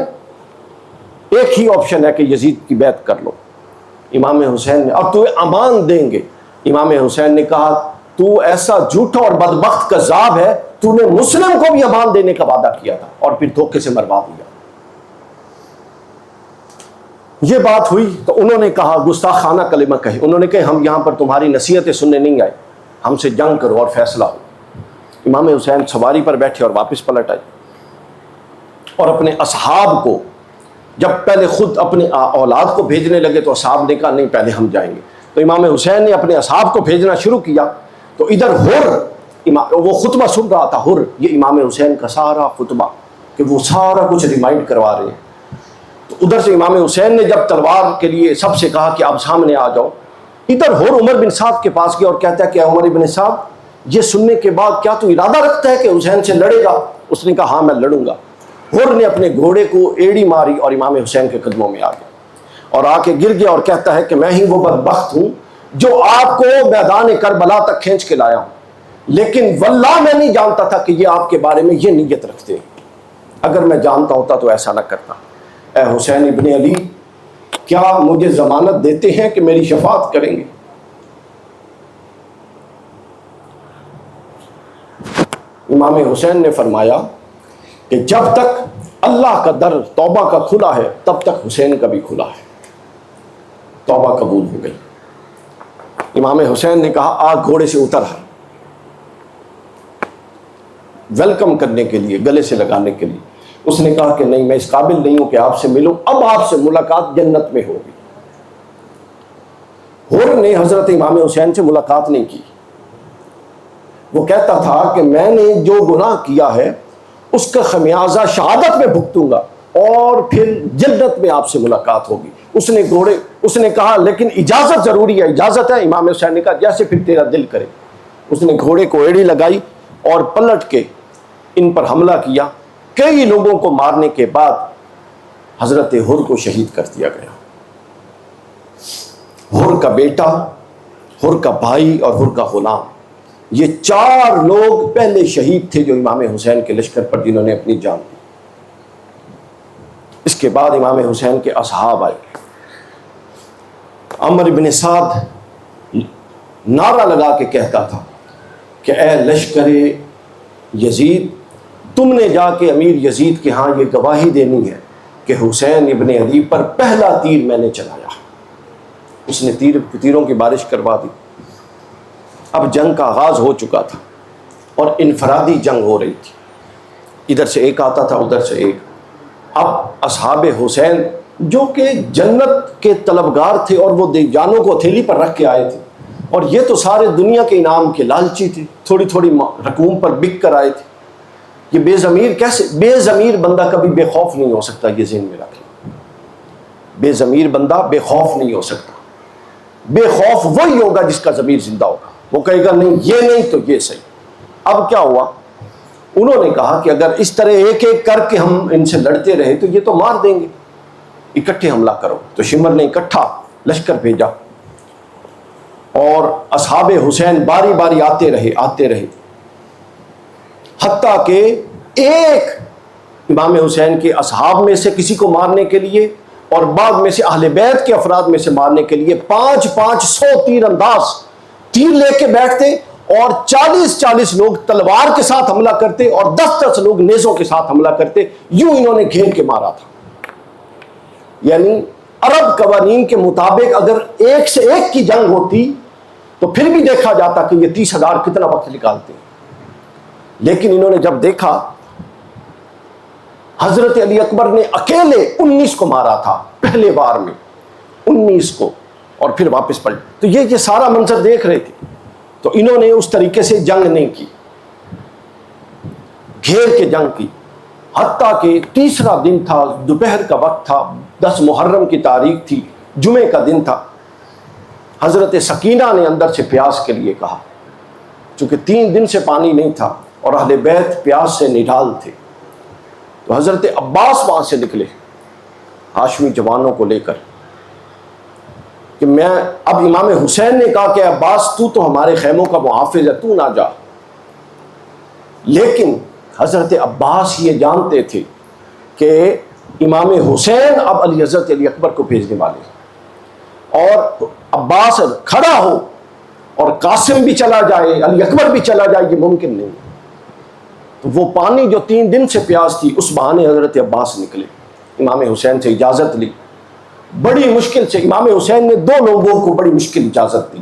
ایک ہی آپشن ہے کہ یزید کی بیعت کر لو. امام حسین نے اب تمہیں امان دیں گے. امام حسین نے کہا تو ایسا جھوٹا اور بدبخت کذاب ہے، تو نے مسلم کو بھی امان دینے کا وعدہ کیا تھا اور پھر دھوکے سے مروا دیا. یہ بات ہوئی تو انہوں نے کہا گستاخانہ کلمہ کہے. انہوں نے کہا ہم یہاں پر تمہاری نصیحتیں سننے نہیں آئے، ہم سے جنگ کرو اور فیصلہ ہو. امام حسین سواری پر بیٹھے اور واپس پلٹ آئے اور اپنے اصحاب کو، جب پہلے خود اپنے اولاد کو بھیجنے لگے تو اصحاب نے کہا نہیں پہلے ہم جائیں گے. تو امام حسین نے اپنے اصحاب کو بھیجنا شروع کیا. تو ادھر وہ خطبہ سن رہا تھا، یہ امام حسین کا سارا خطبہ کہ وہ سارا کچھ ریمائنڈ کروا رہے ہیں. تو ادھر سے امام حسین نے جب تلوار کے لیے سب سے کہا کہ آپ سامنے آ جاؤ، ادھر عمر بن سعد کے پاس گیا اور کہتا ہے کہ عمر بن سعد یہ سننے کے بعد کیا تو ارادہ رکھتا ہے کہ حسین سے لڑے گا؟ اس نے کہا ہاں میں لڑوں گا. نے اپنے گھوڑے کو ایڑی ماری اور امام حسین کے قدموں میں آ گیا اور آ کے گر گیا اور کہتا ہے کہ میں ہی وہ بدبخت ہوں جو آپ کو میدان کربلا تک کھینچ کے لایا ہوں، لیکن واللہ میں نہیں جانتا تھا کہ یہ آپ کے بارے میں یہ نیت رکھتے ہیں. اگر میں جانتا ہوتا تو ایسا نہ کرتا. اے حسین ابن علی، کیا مجھے ضمانت دیتے ہیں کہ میری شفاعت کریں گے؟ امام حسین نے فرمایا کہ جب تک اللہ کا در توبہ کا کھلا ہے تب تک حسین کا بھی کھلا ہے. توبہ قبول ہو گئی. امام حسین نے کہا آ گھوڑے سے اتر. ویلکم کرنے کے لیے، گلے سے لگانے کے لیے اس نے کہا کہ نہیں، میں اس قابل نہیں ہوں کہ آپ سے ملوں، اب آپ سے ملاقات جنت میں ہوگی۔ حر نے حضرت امام حسین سے ملاقات نہیں کی۔ وہ کہتا تھا کہ میں نے جو گناہ کیا ہے اس کا خمیازہ شہادت میں بھگتوں گا اور پھر جنت میں آپ سے ملاقات ہوگی۔ اس نے کہا لیکن اجازت ضروری ہے۔ اجازت ہے؟ امام حسین نے کہا جیسے پھر تیرا دل کرے۔ اس نے گھوڑے کو ایڑی لگائی اور پلٹ کے ان پر حملہ کیا۔ کئی لوگوں کو مارنے کے بعد حضرت حر کو شہید کر دیا گیا۔ حر کا بیٹا، حر کا بھائی اور حر کا غلام، یہ 4 لوگ پہلے شہید تھے جو امام حسین کے لشکر پر جنہوں نے اپنی جان دی۔ اس کے بعد امام حسین کے اصحاب آئے۔ عمر بن سعد نعرہ لگا کے کہتا تھا کہ اے لشکر یزید، تم نے جا کے امیر یزید کے ہاں یہ گواہی دینی ہے کہ حسین ابن علی پر پہلا تیر میں نے چلایا۔ اس نے تیروں کی بارش کروا دی۔ اب جنگ کا آغاز ہو چکا تھا اور انفرادی جنگ ہو رہی تھی، ادھر سے ایک آتا تھا ادھر سے ایک۔ اب اصحاب حسین جو کہ جنت کے طلبگار تھے اور وہ جانوں کو ہتھیلی پر رکھ کے آئے تھے، اور یہ تو سارے دنیا کے انعام کے لالچی تھے، تھوڑی تھوڑی رقوم پر بک کر آئے تھے۔ یہ بے ضمیر کیسے؟ بے ضمیر بندہ کبھی بے خوف نہیں ہو سکتا، یہ ذہن میں رکھ لیں۔ بے ضمیر بندہ بے خوف نہیں ہو سکتا۔ بے خوف وہی ہوگا جس کا ضمیر زندہ ہوگا، وہ کہے گا نہیں یہ نہیں تو یہ صحیح۔ اب کیا ہوا؟ انہوں نے کہا کہ اگر اس طرح ایک ایک کر کے ہم ان سے لڑتے رہے تو یہ تو مار دیں گے، اکٹھے حملہ کرو۔ تو شمر نے اکٹھا لشکر بھیجا اور اصحاب حسین باری باری آتے رہے، حتیٰ کہ ایک امام حسین کے اصحاب میں سے کسی کو مارنے کے لیے اور بعد میں سے اہل بیت کے افراد میں سے مارنے کے لیے 500 تیر انداز تیر لے کے بیٹھتے اور 40 لوگ تلوار کے ساتھ حملہ کرتے اور 10 لوگ نیزوں کے ساتھ حملہ کرتے۔ یوں انہوں نے گھیر کے مارا تھا۔ یعنی عرب قوانین کے مطابق اگر ایک سے ایک کی جنگ ہوتی تو پھر بھی دیکھا جاتا کہ یہ 30,000 کتنا وقت نکالتے ہیں، لیکن انہوں نے جب دیکھا حضرت علی اکبر نے اکیلے 19 کو مارا تھا پہلے بار میں، 19 کو، اور پھر واپس پلٹ۔ تو یہ سارا منظر دیکھ رہے تھے، تو انہوں نے اس طریقے سے جنگ نہیں کی، گھیر کے جنگ کی۔ حتیٰ کہ تیسرا دن تھا، دوپہر کا وقت تھا، 10 محرم کی تاریخ تھی، جمعے کا دن تھا۔ حضرت سکینہ نے اندر سے پیاس کے لیے کہا، چونکہ 3 دن سے پانی نہیں تھا اور اہل بیت پیاس سے نڈال تھے۔ تو حضرت عباس وہاں سے نکلے ہاشمی جوانوں کو لے کر کہ میں، اب امام حسین نے کہا کہ عباس تو ہمارے خیموں کا محافظ ہے، تو نہ جا۔ لیکن حضرت عباس یہ جانتے تھے کہ امام حسین اب حضرت علی اکبر کو بھیجنے والے، اور عباس کھڑا ہو اور قاسم بھی چلا جائے، علی اکبر بھی چلا جائے، یہ ممکن نہیں۔ تو وہ پانی جو 3 دن سے پیاس تھی، اس بہانے حضرت عباس نکلے، امام حسین سے اجازت لی، بڑی مشکل سے۔ امام حسین نے 2 لوگوں کو بڑی مشکل اجازت دی،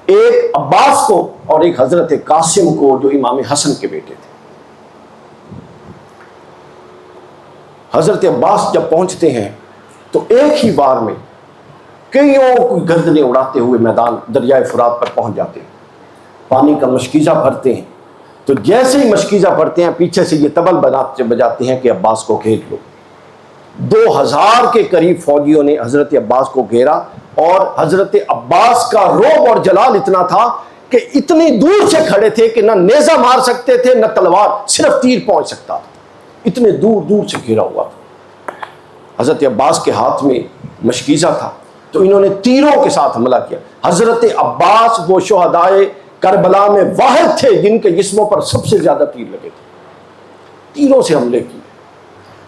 ایک عباس کو اور ایک حضرت قاسم کو جو امام حسن کے بیٹے تھے۔ حضرت عباس جب پہنچتے ہیں تو ایک ہی بار میں کئیوں کو گردنیں اڑاتے ہوئے میدان دریائے فرات پر پہنچ جاتے ہیں، پانی کا مشکیزہ بھرتے ہیں۔ تو جیسے ہی مشکیزہ بھرتے ہیں، پیچھے سے یہ طبل بجاتے ہیں کہ عباس کو گھیر لو۔ 2000 کے قریب فوجیوں نے حضرت عباس کو گھیرا، اور حضرت عباس کا رعب اور جلال اتنا تھا کہ اتنی دور سے کھڑے تھے کہ نہ نیزہ مار سکتے تھے نہ تلوار، صرف تیر پہنچ سکتا تھا، اتنے دور دور سے گھیرا ہوا تھا۔ حضرت عباس کے ہاتھ میں مشکیزہ تھا، تو انہوں نے تیروں کے ساتھ حملہ کیا۔ حضرت عباس وہ شہدائے کربلا میں واحد تھے جن کے جسموں پر سب سے زیادہ تیر لگے تھے، تیروں سے حملے کیے۔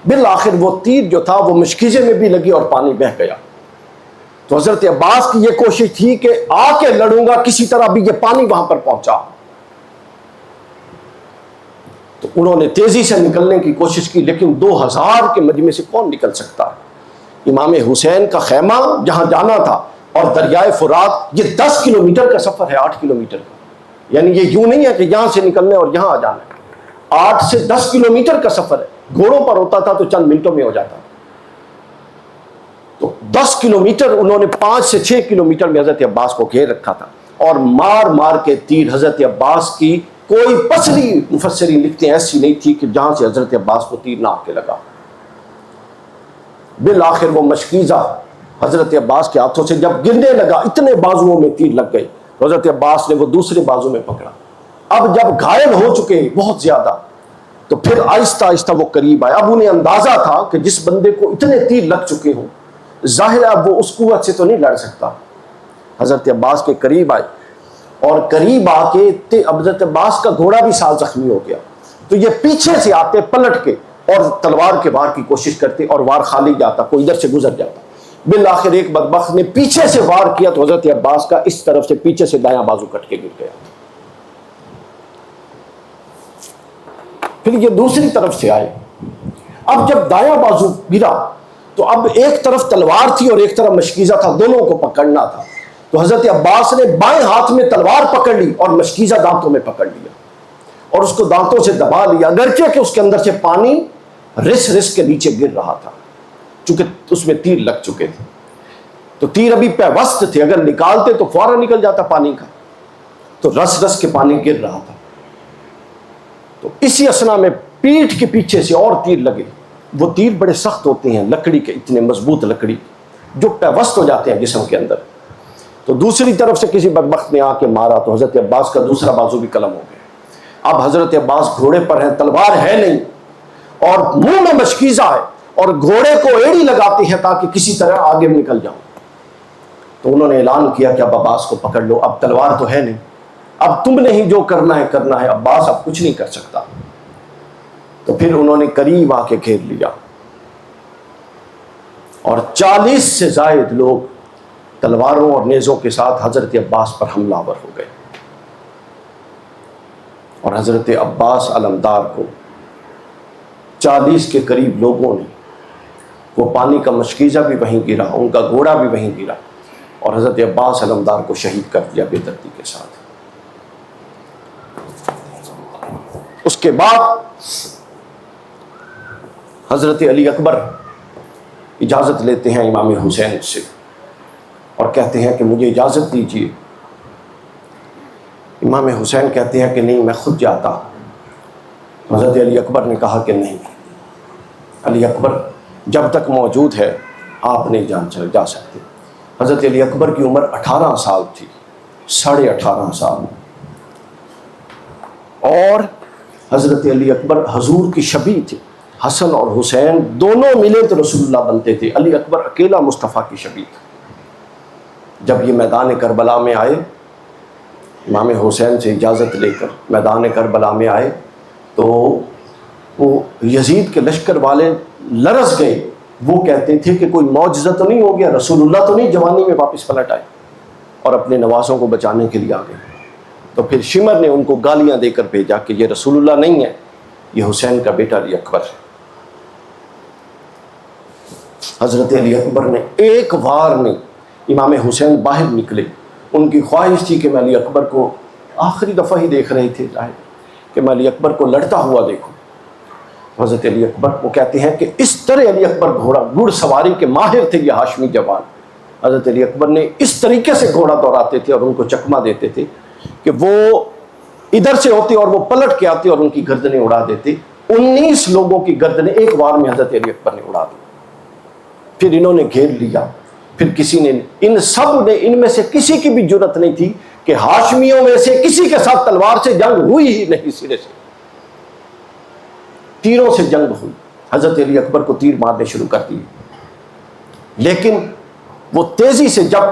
بالآخر وہ تیر جو تھا وہ مشکیزے میں بھی لگی اور پانی بہہ گیا۔ تو حضرت عباس کی یہ کوشش تھی کہ آ کے لڑوں گا کسی طرح بھی یہ پانی وہاں پر پہنچا۔ تو انہوں نے تیزی سے نکلنے کی کوشش کی، لیکن 2000 کے مجمع سے کون نکل سکتا؟ امام حسین کا خیمہ جہاں جانا تھا اور دریائے فرات، یہ 10 کلومیٹر کا سفر ہے، 8 کلومیٹر کا، یعنی یہ یوں نہیں ہے کہ یہاں سے نکلنے اور یہاں آ جانا ہے، 8 سے 10 کلومیٹر کا سفر ہے۔ گھوڑوں پر ہوتا تھا تو چند منٹوں میں ہو جاتا تھا. تو 10 کلومیٹر انہوں نے 5 سے 6 کلومیٹر میں حضرت عباس کو گھیر رکھا تھا, اور مار مار کے تیر حضرت عباس کی کوئی پسری مفسرین لکھتے ہیں ایسی نہیں تھی کہ جہاں سے حضرت عباس کو تیر نہ آ کے لگا. بالآخر وہ مشکیزہ حضرت عباس کے ہاتھوں سے جب گرنے لگا, اتنے بازوؤں میں تیر لگ گئے, تو حضرت عباس نے وہ دوسرے بازو میں پکڑا. اب جب گھائل ہو چکے بہت زیادہ, تو پھر آہستہ آہستہ وہ قریب آئے. اب انہیں اندازہ تھا کہ جس بندے کو اتنے تیر لگ چکے ہوں, ظاہر اب وہ اس قوت سے تو نہیں لڑ سکتا. حضرت عباس کے قریب آئے, اور قریب آ کے حضرت عباس کا گھوڑا بھی ساتھ زخمی ہو گیا. تو یہ پیچھے سے آتے پلٹ کے اور تلوار کے وار کی کوشش کرتے, اور وار خالی جاتا, کوئی ادھر سے گزر جاتا. بالآخر ایک بدبخت نے پیچھے سے وار کیا تو حضرت عباس کا اس طرف سے پیچھے سے دایاں بازو کٹ کے گر گیا. پھر یہ دوسری طرف سے آئے. اب جب دایاں بازو گرا تو اب ایک طرف تلوار تھی اور ایک طرف مشکیزہ تھا, دونوں کو پکڑنا تھا. تو حضرت عباس نے بائیں ہاتھ میں تلوار پکڑ لی اور مشکیزہ دانتوں میں پکڑ لیا, اور اس کو دانتوں سے دبا لیا, اگرچہ کہ اس کے اندر سے پانی رس رس کے نیچے گر رہا تھا, چونکہ اس میں تیر لگ چکے تھے. تو تیر ابھی پیوست تھے, اگر نکالتے تو فوراً نکل جاتا پانی کا, تو رس رس کے پانی گر رہا تھا. تو اسی اسنا میں پیٹھ کے پیچھے سے اور تیر لگے. وہ تیر بڑے سخت ہوتے ہیں, لکڑی کے, اتنے مضبوط لکڑی جو پیوست ہو جاتے ہیں جسم کے اندر. تو دوسری طرف سے کسی بدبخت نے آ کے مارا تو حضرت عباس کا دوسرا بازو بھی قلم ہو گیا. اب حضرت عباس گھوڑے پر ہیں, تلوار ہے نہیں, اور منہ میں مشکیزہ ہے, اور گھوڑے کو ایڑی لگاتے ہیں تاکہ کسی طرح آگے نکل جاؤں. تو انہوں نے اعلان کیا کہ اب عباس کو پکڑ لو, اب تلوار تو ہے نہیں, اب تم نے ہی جو کرنا ہے, عباس اب کچھ نہیں کر سکتا. تو پھر انہوں نے قریب آ کے گھیر لیا, اور 40 سے زائد لوگ تلواروں اور نیزوں کے ساتھ حضرت عباس پر حملہ آور ہو گئے. اور حضرت عباس علمدار کو 40 کے قریب لوگوں نے, وہ پانی کا مشکیزہ بھی وہیں گرا, ان کا گھوڑا بھی وہیں گرا, اور حضرت عباس علمدار کو شہید کر دیا بے دردی کے ساتھ. اس کے بعد حضرت علی اکبر اجازت لیتے ہیں امام حسین سے, اور کہتے ہیں کہ مجھے اجازت دیجیے. امام حسین کہتے ہیں کہ نہیں, میں خود جاتا ہوں. حضرت علی اکبر نے کہا کہ نہیں, علی اکبر جب تک موجود ہے آپ نہیں جا سکتے. حضرت علی اکبر کی عمر 18 سال تھی, 18.5 سال. اور حضرت علی اکبر حضور کی شبیہ تھے. حسن اور حسین دونوں ملے تو رسول اللہ بنتے تھے, علی اکبر اکیلا مصطفیٰ کی شبیہ تھا. جب یہ میدان کربلا میں آئے, امام حسین سے اجازت لے کر میدان کربلا میں آئے, تو وہ یزید کے لشکر والے لرز گئے. وہ کہتے تھے کہ کوئی معجزہ تو نہیں ہو گیا, رسول اللہ تو نہیں جوانی میں واپس پلٹ آئے, اور اپنے نوازوں کو بچانے کے لیے آ گئے. تو پھر شمر نے ان کو گالیاں دے کر بھیجا کہ یہ رسول اللہ نہیں ہے, یہ حسین کا بیٹا علی اکبر ہے. حضرت علی اکبر نے ایک وار میں, امام حسین باہر نکلے, ان کی خواہش تھی کہ میں علی اکبر کو آخری دفعہ ہی دیکھ رہے تھے, ظاہر کہ میں علی اکبر کو لڑتا ہوا دیکھوں. حضرت علی اکبر وہ کہتے ہیں کہ اس طرح علی اکبر گھڑ سواری کے ماہر تھے یہ ہاشمی جوان. حضرت علی اکبر نے اس طریقے سے گھوڑا دوڑاتے تھے اور ان کو چکما دیتے تھے کہ وہ ادھر سے ہوتے اور وہ پلٹ کے آتے اور ان کی گردنیں اڑا دیتے. 19 لوگوں کی گردنیں ایک بار میں حضرت علی اکبر نے اڑا دی. پھر انہوں نے گھیر لیا. پھر کسی نے, ان سب نے, ان میں سے کسی کی بھی جرت نہیں تھی کہ ہاشمیوں میں سے کسی کے ساتھ تلوار سے جنگ ہوئی ہی نہیں, سرے سے تیروں سے جنگ ہوئی. حضرت علی اکبر کو تیر مارنے شروع کر دیے, لیکن وہ تیزی سے جب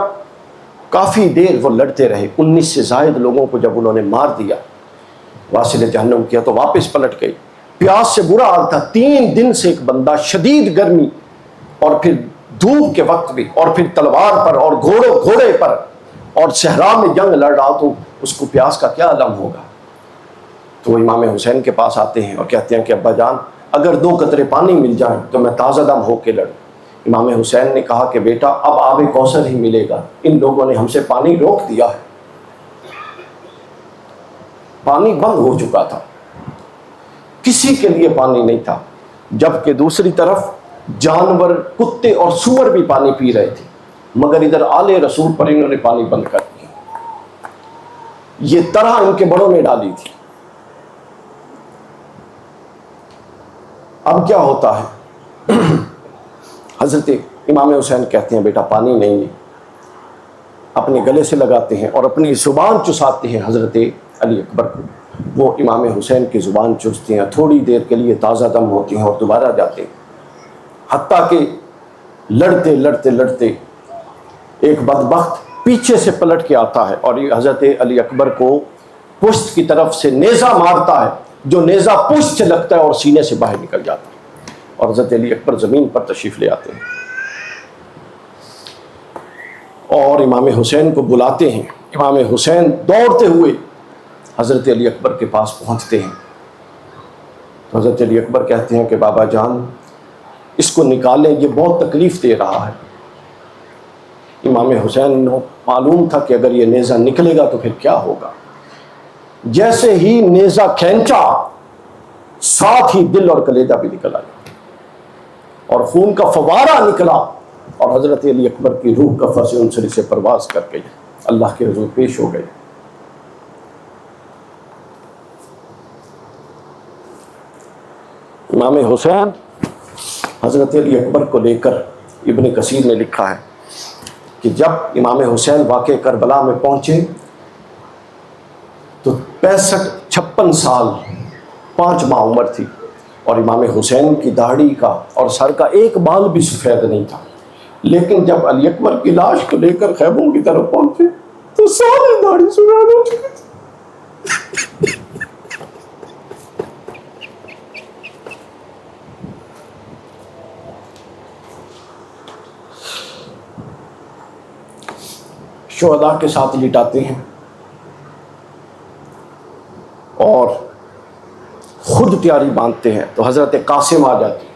کافی دیر وہ لڑتے رہے, 19 سے زائد لوگوں کو جب انہوں نے مار دیا, واصل جہنم کیا, تو واپس پلٹ گئے. پیاس سے برا حال تھا, 3 دن سے ایک بندہ, شدید گرمی, اور پھر دھوپ کے وقت بھی, اور پھر تلوار پر اور گھوڑے پر, اور صحرا میں جنگ لڑ رہا, تو اس کو پیاس کا کیا علم ہوگا. تو وہ امام حسین کے پاس آتے ہیں اور کہتے ہیں کہ ابا جان اگر 2 قطرے پانی مل جائیں تو میں تازہ دم ہو کے لڑوں. امام حسین نے کہا کہ بیٹا اب آب کوثر ہی ملے گا, ان لوگوں نے ہم سے پانی روک دیا ہے. پانی بند ہو چکا تھا, کسی کے لیے پانی نہیں تھا. جبکہ دوسری طرف جانور، کتے اور سور بھی پانی پی رہے تھے، مگر ادھر آل رسول پر انہوں نے پانی بند کر دیا۔ یہ طرح ان کے بڑوں میں ڈالی تھی۔ اب کیا ہوتا ہے، حضرت امام حسین کہتے ہیں بیٹا پانی نہیں ہے، اپنے گلے سے لگاتے ہیں اور اپنی زبان چساتے ہیں حضرت علی اکبر کو۔ وہ امام حسین کی زبان چوستے ہیں، تھوڑی دیر کے لیے تازہ دم ہوتے ہیں اور دوبارہ جاتے ہیں، حتیٰ کہ لڑتے لڑتے لڑتے ایک بدبخت پیچھے سے پلٹ کے آتا ہے اور یہ حضرت علی اکبر کو پشت کی طرف سے نیزہ مارتا ہے، جو نیزہ پشت سے لگتا ہے اور سینے سے باہر نکل جاتا ہے، اور حضرت علی اکبر زمین پر تشریف لے آتے ہیں اور امام حسین کو بلاتے ہیں۔ امام حسین دوڑتے ہوئے حضرت علی اکبر کے پاس پہنچتے ہیں تو حضرت علی اکبر کہتے ہیں کہ بابا جان اس کو نکالیں، یہ بہت تکلیف دے رہا ہے۔ امام حسین کو معلوم تھا کہ اگر یہ نیزہ نکلے گا تو پھر کیا ہوگا۔ جیسے ہی نیزہ کھینچا، ساتھ ہی دل اور کلیجہ بھی نکل آیا اور خون کا فوارہ نکلا، اور حضرت علی اکبر کی روح کفر سے انسری سے پرواز کر گئی، اللہ کے حضور پیش ہو گئی۔ امام حسین حضرت علی اکبر کو لے کر ابن کثیر نے لکھا ہے کہ جب امام حسین واقع کربلا میں پہنچے تو 56 سال 5 ماہ عمر تھی، اور امام حسین کی داڑھی کا اور سر کا ایک بال بھی سفید نہیں تھا، لیکن جب علی اکبر کی لاش کو لے کر خیموں کی طرف پہنچے تو ساری داڑھی سفید ہو چکی تھی۔ شہداء کے ساتھ لٹاتے ہیں اور خود تیاری باندھتے ہیں تو حضرت قاسم آ جاتے ہیں،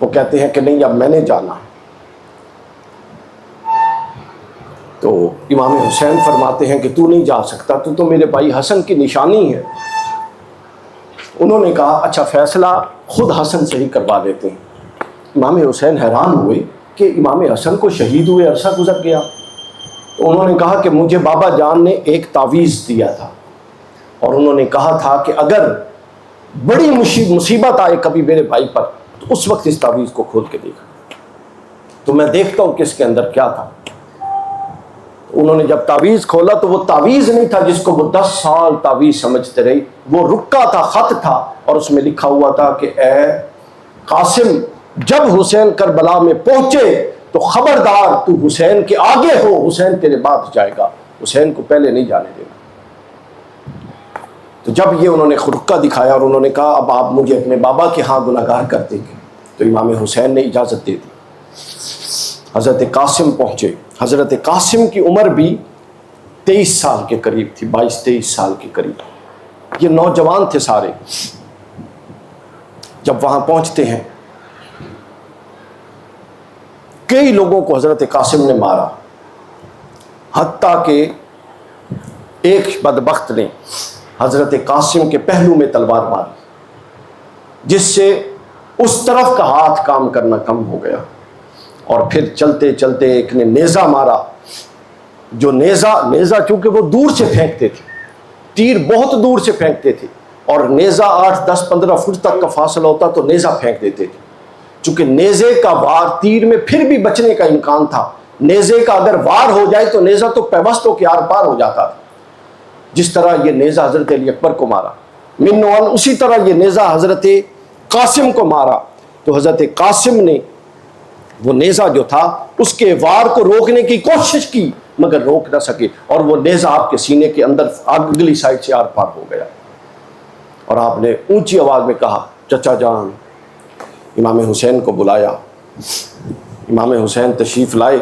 وہ کہتے ہیں کہ نہیں اب میں نے جانا۔ تو امام حسین فرماتے ہیں کہ تو نہیں جا سکتا، تو میرے بھائی حسن کی نشانی ہے۔ انہوں نے کہا اچھا فیصلہ خود حسن سے ہی کروا دیتے ہیں۔ امام حسین حیران ہوئے کہ امام حسن کو شہید ہوئے عرصہ گزر گیا، تو انہوں نے کہا کہ مجھے بابا جان نے ایک تعویذ دیا تھا اور انہوں نے کہا تھا کہ اگر بڑی مصیبت آئے کبھی میرے بھائی پر تو اس وقت اس تعویذ کو کھول کے دیکھا، تو میں دیکھتا ہوں کہ اس کے اندر کیا تھا۔ انہوں نے جب تعویذ کھولا تو وہ تعویذ نہیں تھا جس کو وہ 10 سال تعویذ سمجھتے رہی، وہ رکا تھا، خط تھا، اور اس میں لکھا ہوا تھا کہ اے قاسم جب حسین کربلا میں پہنچے تو خبردار تو حسین کے آگے ہو، حسین تیرے بعد جائے گا، حسین کو پہلے نہیں جانے دینا۔ تو جب یہ انہوں نے رکا دکھایا اور انہوں نے کہا اب آپ مجھے اپنے بابا کے ہاں گناہگار کر دیں گے، تو امام حسین نے اجازت دے دی۔ حضرت قاسم پہنچے، حضرت قاسم کی عمر بھی 23 سال کے قریب تھی، 22-23 سال کے قریب، یہ نوجوان تھے سارے۔ جب وہاں پہنچتے ہیں کئی لوگوں کو حضرت قاسم نے مارا، حتیٰ کہ ایک بدبخت نے حضرت قاسم کے پہلو میں تلوار ماری، جس سے اس طرف کا ہاتھ کام کرنا کم ہو گیا، اور پھر چلتے چلتے ایک نے نیزہ مارا، جو نیزہ چونکہ وہ دور سے پھینکتے تھے، تیر بہت دور سے پھینکتے تھے، اور نیزہ 8-10-15 فٹ تک کا فاصلہ ہوتا تو نیزہ پھینک دیتے تھے، چونکہ نیزے کا وار تیر میں پھر بھی بچنے کا امکان تھا، نیزے کا اگر وار ہو جائے تو نیزہ تو پیوستوں کے آر پار ہو جاتا تھا۔ جس طرح یہ نیزہ حضرت علی اکبر کو مارا منوان، اسی طرح یہ نیزہ حضرت قاسم کو مارا، تو حضرت قاسم نے وہ نیزہ جو تھا اس کے وار کو روکنے کی کوشش کی مگر روک نہ سکے، اور وہ نیزہ آپ کے سینے کے اندر اگلی سائڈ سے آر پار ہو گیا، اور آپ نے اونچی آواز میں کہا چچا جان۔ امام حسین کو بلایا، امام حسین تشریف لائے۔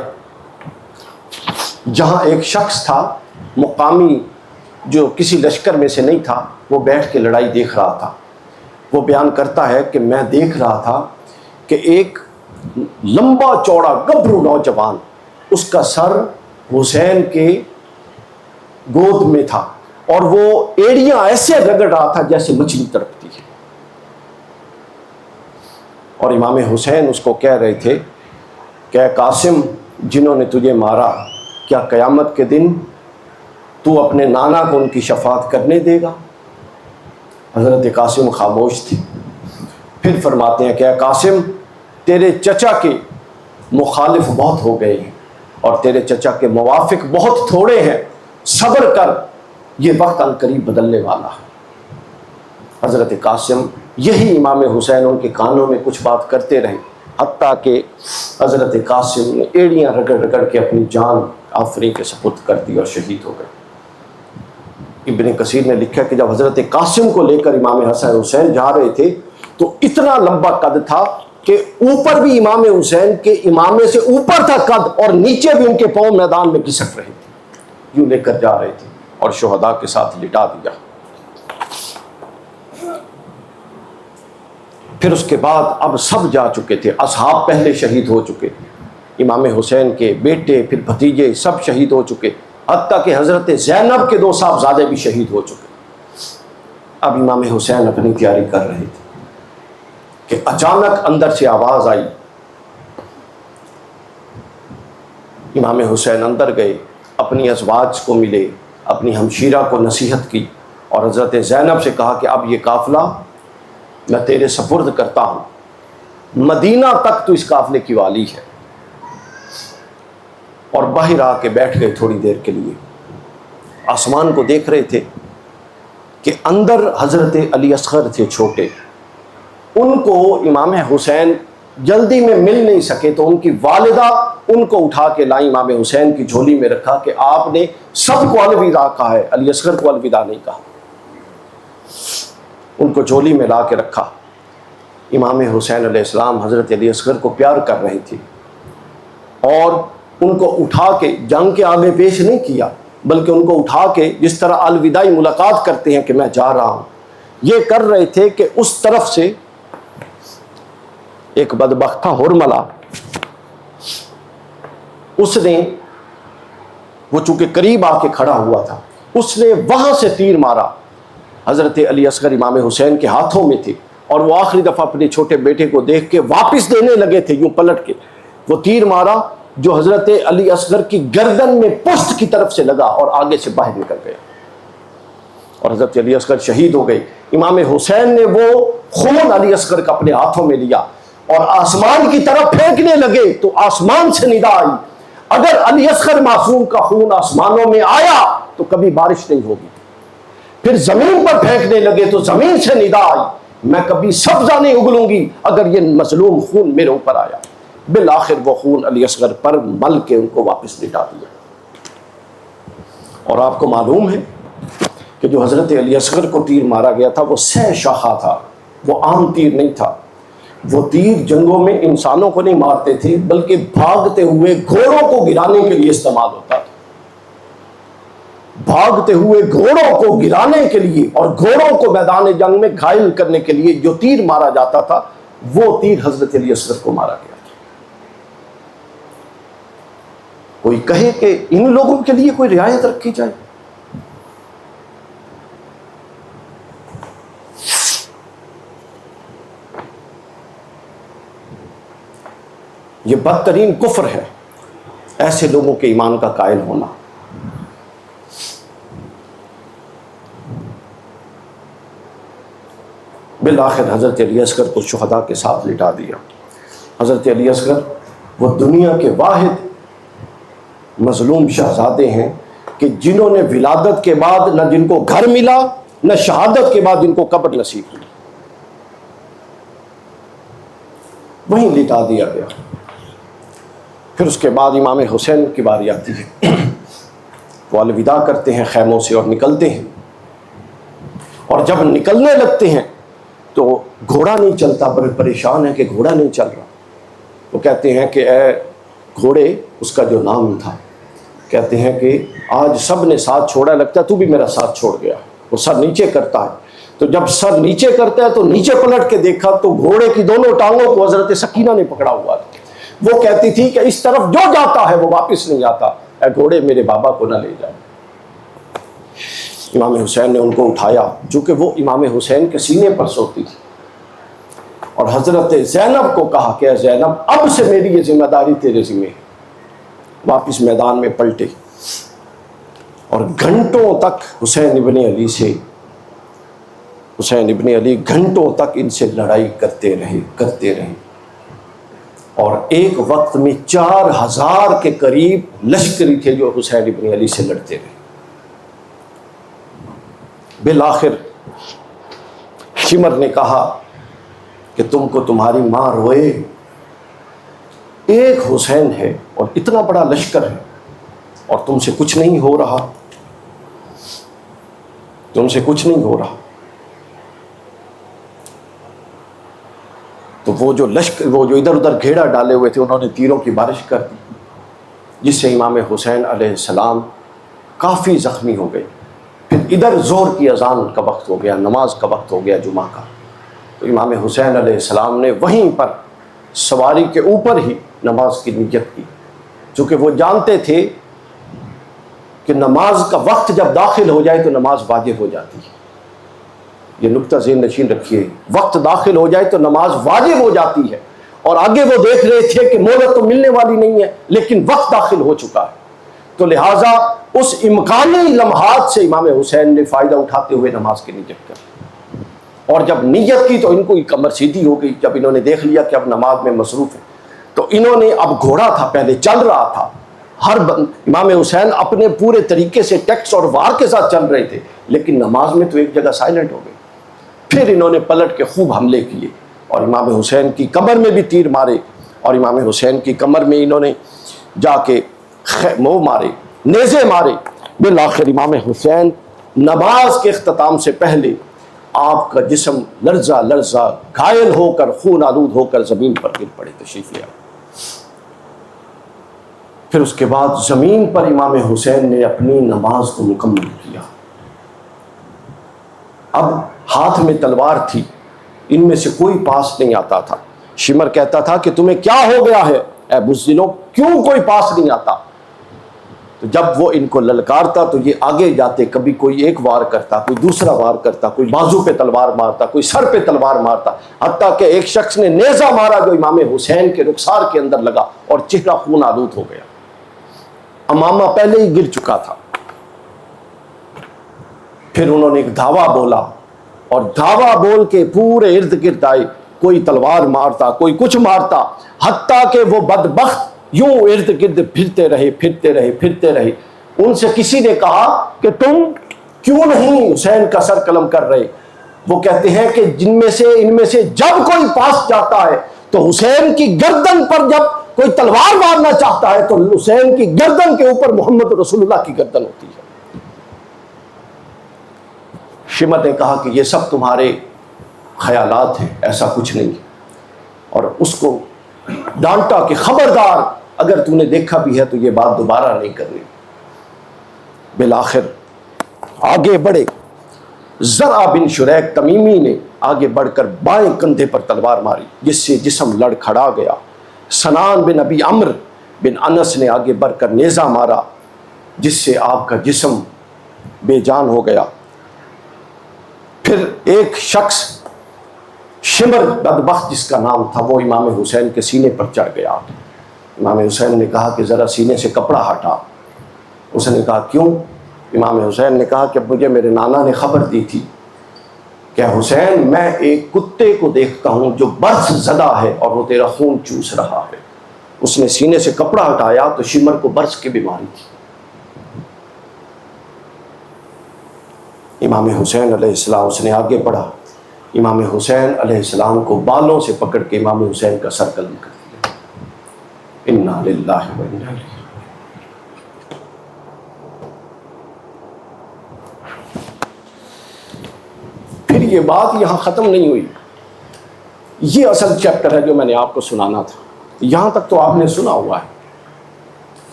جہاں ایک شخص تھا مقامی جو کسی لشکر میں سے نہیں تھا، وہ بیٹھ کے لڑائی دیکھ رہا تھا، وہ بیان کرتا ہے کہ میں دیکھ رہا تھا کہ ایک لمبا چوڑا گبرو نوجوان، اس کا سر حسین کے گود میں تھا اور وہ ایڑیاں ایسے رگڑ رہا تھا جیسے مچھلی تڑپتی ہے، اور امام حسین اس کو کہہ رہے تھے کہ اے قاسم، جنہوں نے تجھے مارا، کیا قیامت کے دن تو اپنے نانا کو ان کی شفاعت کرنے دے گا؟ حضرت قاسم خاموش تھے۔ پھر فرماتے ہیں کہ اے قاسم، تیرے چچا کے مخالف بہت ہو گئے ہیں اور تیرے چچا کے موافق بہت تھوڑے ہیں، صبر کر، یہ وقت عنقریب بدلنے والا ہے۔ حضرت قاسم، یہی امام حسین ان کے کانوں میں کچھ بات کرتے رہے، حتیٰ کہ حضرت قاسم نے ایڑیاں رگڑ رگڑ کے اپنی جان آفرین کے سپرد کر دی اور شہید ہو گئے۔ ابن کثیر نے لکھا کہ جب حضرت قاسم کو لے کر امام حسن حسین جا رہے تھے تو اتنا لمبا قد تھا کہ اوپر بھی امام حسین کے امامے سے اوپر تھا قد، اور نیچے بھی ان کے پاؤں میدان میں گھسٹ رہے تھے، یوں لے کر جا رہے تھے اور شہداء کے ساتھ لٹا دیا۔ پھر اس کے بعد اب سب جا چکے تھے، اصحاب پہلے شہید ہو چکے، امام حسین کے بیٹے پھر بھتیجے سب شہید ہو چکے، حتیٰ کہ حضرت زینب کے 2 صاحبزادے بھی شہید ہو چکے۔ اب امام حسین اپنی تیاری کر رہے تھے کہ اچانک اندر سے آواز آئی۔ امام حسین اندر گئے، اپنی ازواج کو ملے، اپنی ہمشیرہ کو نصیحت کی اور حضرت زینب سے کہا کہ اب یہ قافلہ میں تیرے سپرد کرتا ہوں، مدینہ تک تو اس قافلے کی والی ہے۔ اور باہر آ کے بیٹھ گئے تھوڑی دیر کے لیے، آسمان کو دیکھ رہے تھے کہ اندر حضرت علی اصغر تھے چھوٹے، ان کو امام حسین جلدی میں مل نہیں سکے تو ان کی والدہ ان کو اٹھا کے لائیں، امام حسین کی جھولی میں رکھا کہ آپ نے سب کو الوداع کہا ہے، علی اصغر کو الوداع نہیں کہا۔ ان کو جھولی میں لا کے رکھا۔ امام حسین علیہ السلام حضرت علی اصغر کو پیار کر رہے تھے اور ان کو اٹھا کے جنگ کے آگے پیش نہیں کیا، بلکہ ان کو اٹھا کے جس طرح الوداعی ملاقات کرتے ہیں کہ میں جا رہا ہوں، یہ کر رہے تھے کہ اس طرف سے ایک بدبخت تھا ہرملہ، اس نے، وہ چونکہ قریب آ کے کھڑا ہوا تھا، اس نے وہاں سے تیر مارا۔ حضرت علی اصغر امام حسین کے ہاتھوں میں تھے اور وہ آخری دفعہ اپنے چھوٹے بیٹے کو دیکھ کے واپس دینے لگے تھے، یوں پلٹ کے وہ تیر مارا جو حضرت علی اصغر کی گردن میں پشت کی طرف سے لگا اور آگے سے باہر نکل گیا اور حضرت علی اصغر شہید ہو گئے۔ امام حسین نے وہ خون علی اصغر کا اپنے ہاتھوں میں لیا اور آسمان کی طرف پھینکنے لگے تو آسمان سے ندا آئی، اگر علی اصغر معصوم کا خون آسمانوں میں آیا تو کبھی بارش نہیں ہوگی۔ پھر زمین پر پھینکنے لگے تو زمین سے ندا آئی، میں کبھی سبزہ نہیں اگلوں گی اگر یہ مظلوم خون میرے اوپر آیا۔ بالآخر وہ خون علی اصغر پر مل کے ان کو واپس لٹا دیا۔ اور آپ کو معلوم ہے کہ جو حضرت علی اصغر کو تیر مارا گیا تھا وہ 6 شاخہ تھا، وہ عام تیر نہیں تھا۔ وہ تیر جنگوں میں انسانوں کو نہیں مارتے تھے بلکہ بھاگتے ہوئے گھوڑوں کو گرانے کے لیے استعمال ہوتا تھا، بھاگتے ہوئے گھوڑوں کو گرانے کے لیے اور گھوڑوں کو میدان جنگ میں گھائل کرنے کے لیے جو تیر مارا جاتا تھا وہ تیر حضرت علی اصغر کو مارا گیا تھا۔ کوئی کہے کہ ان لوگوں کے لیے کوئی رعایت رکھی جائے، یہ بدترین کفر ہے، ایسے لوگوں کے ایمان کا قائل ہونا۔ بالآخر حضرت علی اصغر کو شہداء کے ساتھ لٹا دیا۔ حضرت علی اصغر وہ دنیا کے واحد مظلوم شہزادے ہیں کہ جنہوں نے ولادت کے بعد نہ جن کو گھر ملا نہ شہادت کے بعد جن کو قبر نصیب ہوئی، وہیں لٹا دیا گیا۔ پھر اس کے بعد امام حسین کی باری آتی ہے، وہ الوداع کرتے ہیں خیموں سے اور نکلتے ہیں، اور جب نکلنے لگتے ہیں تو گھوڑا نہیں چلتا، بڑے پریشان ہے کہ گھوڑا نہیں چل رہا۔ وہ کہتے ہیں کہ اے گھوڑے، اس کا جو نام تھا، کہتے ہیں کہ آج سب نے ساتھ چھوڑا، لگتا ہے تو بھی میرا ساتھ چھوڑ گیا۔ وہ سر نیچے کرتا ہے، تو جب سر نیچے کرتا ہے تو نیچے پلٹ کے دیکھا تو گھوڑے کی دونوں ٹانگوں کو حضرت سکینہ نے پکڑا ہوا تھا۔ وہ کہتی تھی کہ اس طرف جو جاتا ہے وہ واپس نہیں آتا، اے گھوڑے میرے بابا کو نہ لے جائے۔ امام حسین نے ان کو اٹھایا، چونکہ وہ امام حسین کے سینے پر سوتی تھی، اور حضرت زینب کو کہا کہ اے زینب اب سے میری یہ ذمہ داری تیرے ذمہ ہے. واپس میدان میں پلٹے اور گھنٹوں تک حسین ابن علی گھنٹوں تک ان سے لڑائی کرتے رہے اور ایک وقت میں 4000 کے قریب لشکری تھے جو حسین ابن علی سے لڑتے رہے. بالآخر شمر نے کہا کہ تم کو تمہاری ماں روئے، ایک حسین ہے اور اتنا بڑا لشکر ہے اور تم سے کچھ نہیں ہو رہا. تو وہ جو ادھر ادھر گھیرا ڈالے ہوئے تھے انہوں نے تیروں کی بارش کر دی، جس سے امام حسین علیہ السلام کافی زخمی ہو گئے. پھر ادھر ظہر کی اذان کا وقت ہو گیا، نماز کا وقت ہو گیا جمعہ کا. تو امام حسین علیہ السلام نے وہیں پر سواری کے اوپر ہی نماز کی نیت کی، چونکہ وہ جانتے تھے کہ نماز کا وقت جب داخل ہو جائے تو نماز واجب ہو جاتی ہے. یہ نکتہ ذہن نشین رکھیے، وقت داخل ہو جائے تو نماز واجب ہو جاتی ہے. اور آگے وہ دیکھ رہے تھے کہ مہلت تو ملنے والی نہیں ہے لیکن وقت داخل ہو چکا ہے. تو لہٰذا اس امکانی لمحات سے امام حسین نے فائدہ اٹھاتے ہوئے نماز کی نیت کر. اور جب نیت کی تو ان کو کمر سیدھی ہو گئی. جب انہوں نے دیکھ لیا کہ اب نماز میں مصروف ہے تو انہوں نے، اب گھوڑا تھا پہلے چل رہا تھا، امام حسین اپنے پورے طریقے سے ٹیکس اور وار کے ساتھ چل رہے تھے، لیکن نماز میں تو ایک جگہ سائلنٹ ہو گئے. پھر انہوں نے پلٹ کے خوب حملے کیے اور امام حسین کی کمر میں بھی تیر مارے اور امام حسین کی کمر میں انہوں نے جا کے نیزے مارے. بالآخر امام حسین نماز کے اختتام سے پہلے آپ کا جسم لرزہ گھائل ہو کر، خون آلود ہو کر زمین پر گر پڑے. تشریف لے آئے. پھر اس کے بعد زمین پر امام حسین نے اپنی نماز کو مکمل کیا. اب ہاتھ میں تلوار تھی، ان میں سے کوئی پاس نہیں آتا تھا. شمر کہتا تھا کہ تمہیں کیا ہو گیا ہے اے بزدلوں، کیوں کوئی پاس نہیں آتا؟ تو جب وہ ان کو للکارتا تو یہ آگے جاتے، کبھی کوئی ایک وار کرتا، کوئی دوسرا وار کرتا، کوئی بازو پہ تلوار مارتا، کوئی سر پہ تلوار مارتا، حتیٰ کہ ایک شخص نے نیزہ مارا جو امام حسین کے رخسار کے اندر لگا اور چہرہ خون آلود ہو گیا. امامہ پہلے ہی گر چکا تھا. پھر انہوں نے ایک دھاوا بولا اور دھاوا بول کے پورے ارد گرد آئے، کوئی تلوار مارتا، کوئی کچھ مارتا، حتیٰ کہ وہ بدبخت یوں ارد گرد پھرتے رہے. ان سے کسی نے کہا کہ تم کیوں نہیں حسین کا سر قلم کر رہے؟ وہ کہتے ہیں کہ ان میں سے جب کوئی پاس جاتا ہے تو حسین کی گردن پر، جب کوئی تلوار مارنا چاہتا ہے تو حسین کی گردن کے اوپر محمد رسول اللہ کی گردن ہوتی ہے. شمر نے کہا کہ یہ سب تمہارے خیالات ہیں، ایسا کچھ نہیں. اور اس کو ڈانٹا کہ خبردار، اگر تو نے دیکھا بھی ہے تو یہ بات دوبارہ نہیں کرنی. بالآخر آگے بڑھے. زرع بن شریک تمیمی نے آگے بڑھ کر بائیں کندھے پر تلوار ماری جس سے جسم لڑ کھڑا گیا. سنان بن ابی عمرو بن انس نے آگے بڑھ کر نیزہ مارا جس سے آپ کا جسم بے جان ہو گیا. پھر ایک شخص شمر بدبخت جس کا نام تھا، وہ امام حسین کے سینے پر چڑھ گیا. امام حسین نے کہا کہ ذرا سینے سے کپڑا ہٹا. اس نے کہا کیوں؟ امام حسین نے کہا کہ مجھے میرے نانا نے خبر دی تھی کہ حسین میں ایک کتے کو دیکھتا ہوں جو برس زدہ ہے اور وہ تیرا خون چوس رہا ہے. اس نے سینے سے کپڑا ہٹایا تو شمر کو برس کی بیماری تھی. امام حسین علیہ السلام، اس نے آگے بڑھا، امام حسین علیہ السلام کو بالوں سے پکڑ کے امام حسین کا سر قلم کر دیا. انا للہ و انا الیہ. پھر یہ بات یہاں ختم نہیں ہوئی. یہ اصل چیپٹر ہے جو میں نے آپ کو سنانا تھا. یہاں تک تو آپ نے سنا ہوا ہے.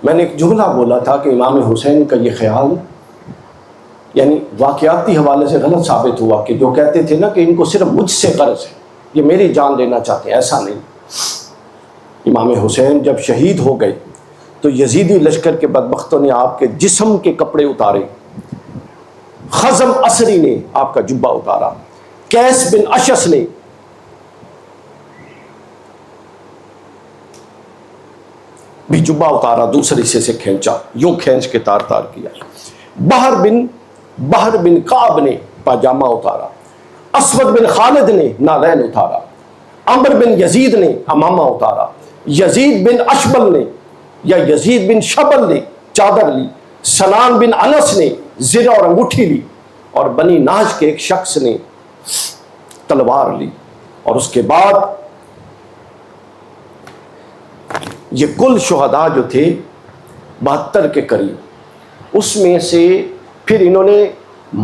میں نے ایک جملہ بولا تھا کہ امام حسین کا یہ خیال یعنی واقعاتی حوالے سے غلط ثابت ہوا کہ جو کہتے تھے نا کہ ان کو صرف مجھ سے قرض ہے، یہ میری جان لینا چاہتے ہیں، ایسا نہیں. امام حسین جب شہید ہو گئے تو یزیدی لشکر کے بدبختوں نے آپ کے جسم کے کپڑے اتارے. خزم عصری نے آپ کا جبہ اتارا. قیس بن اشس نے بھی جبہ اتارا، دوسرے حصے سے کھینچا، یوں کھینچ کے تار تار کیا۔ بحر بن کعب نے پاجامہ اتارا، اسود بن خالد نے نالین اتارا، عمر بن یزید نے امامہ اتارا، یزید بن اشبل نے یا یزید بن شبل نے چادر لی، سنان بن انس نے زرہ اور انگوٹھی لی، اور بنی ناج کے ایک شخص نے تلوار لی۔ اور اس کے بعد یہ کل شہداء جو تھے 72 کے قریب، اس میں سے پھر انہوں نے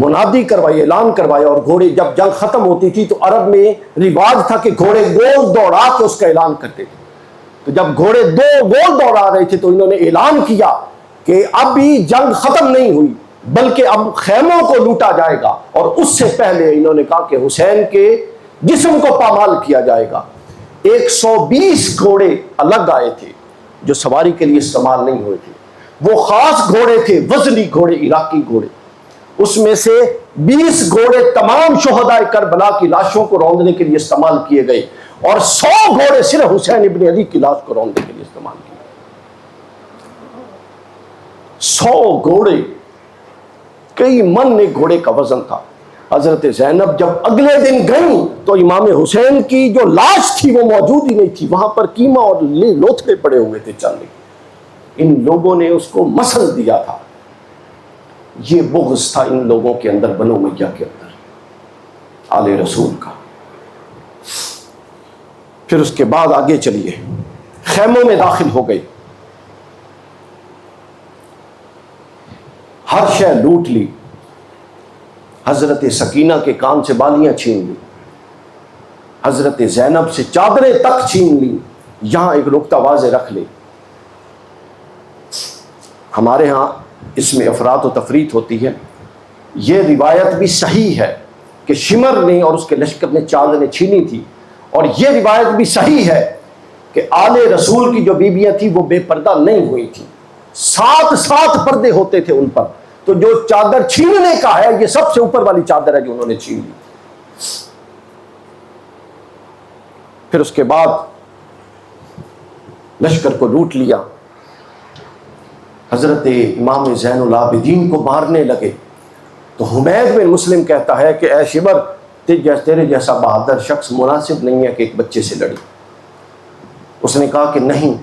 منادی کروائی، اعلان کروایا، اور گھوڑے جب جنگ ختم ہوتی تھی تو عرب میں رواج تھا کہ گھوڑے گول دوڑا کے اس کا اعلان کرتے تھے۔ تو جب گھوڑے دو گول دوڑا رہے تھے تو انہوں نے اعلان کیا کہ اب بھی جنگ ختم نہیں ہوئی، بلکہ اب خیموں کو لوٹا جائے گا، اور اس سے پہلے انہوں نے کہا کہ حسین کے جسم کو پامال کیا جائے گا۔ 120 گھوڑے الگ آئے تھے جو سواری کے لیے استعمال نہیں ہوئے تھے، وہ خاص گھوڑے تھے، وزنی گھوڑے، عراقی گھوڑے۔ اس میں سے 20 گھوڑے تمام شہداء کربلا کی لاشوں کو روندنے کے لیے استعمال کیے گئے، اور 100 گھوڑے صرف حسین ابن علی کی لاش کو روندنے کے لیے استعمال کیے گئے۔ 100 گھوڑے، کئی من ایک گھوڑے کا وزن تھا۔ حضرت زینب جب اگلے دن گئیں تو امام حسین کی جو لاش تھی وہ موجود ہی نہیں تھی، وہاں پر قیمہ اور لوتھڑے پڑے ہوئے تھے چاندی۔ ان لوگوں نے اس کو مسل دیا تھا۔ یہ بغض تھا ان لوگوں کے اندر، بنو امیہ کے اندر، آل رسول کا۔ پھر اس کے بعد آگے چلیے، خیموں میں داخل ہو گئے، ہر شے لوٹ لی، حضرت سکینہ کے کان سے بالیاں چھین لی، حضرت زینب سے چادریں تک چھین لی۔ یہاں ایک نقطہ واضح رکھ لیں، ہمارے ہاں اس میں افراط و تفریط ہوتی ہے۔ یہ روایت بھی صحیح ہے کہ شمر نے اور اس کے لشکر نے چادریں چھینی تھی، اور یہ روایت بھی صحیح ہے کہ آل رسول کی جو بیویاں تھیں وہ بے پردہ نہیں ہوئی تھیں، 7 پردے ہوتے تھے ان پر۔ تو جو چادر چھیننے کا ہے یہ سب سے اوپر والی چادر ہے جو انہوں نے چھین لی۔ پھر اس کے بعد لشکر کو لوٹ لیا، حضرت امام زین العابدین کو مارنے لگے۔ تو حمید بن مسلم کہتا ہے کہ اے شمر، تیرے جیسا بہادر شخص مناسب نہیں ہے کہ ایک بچے سے لڑی۔ اس نے کہا کہ نہیں،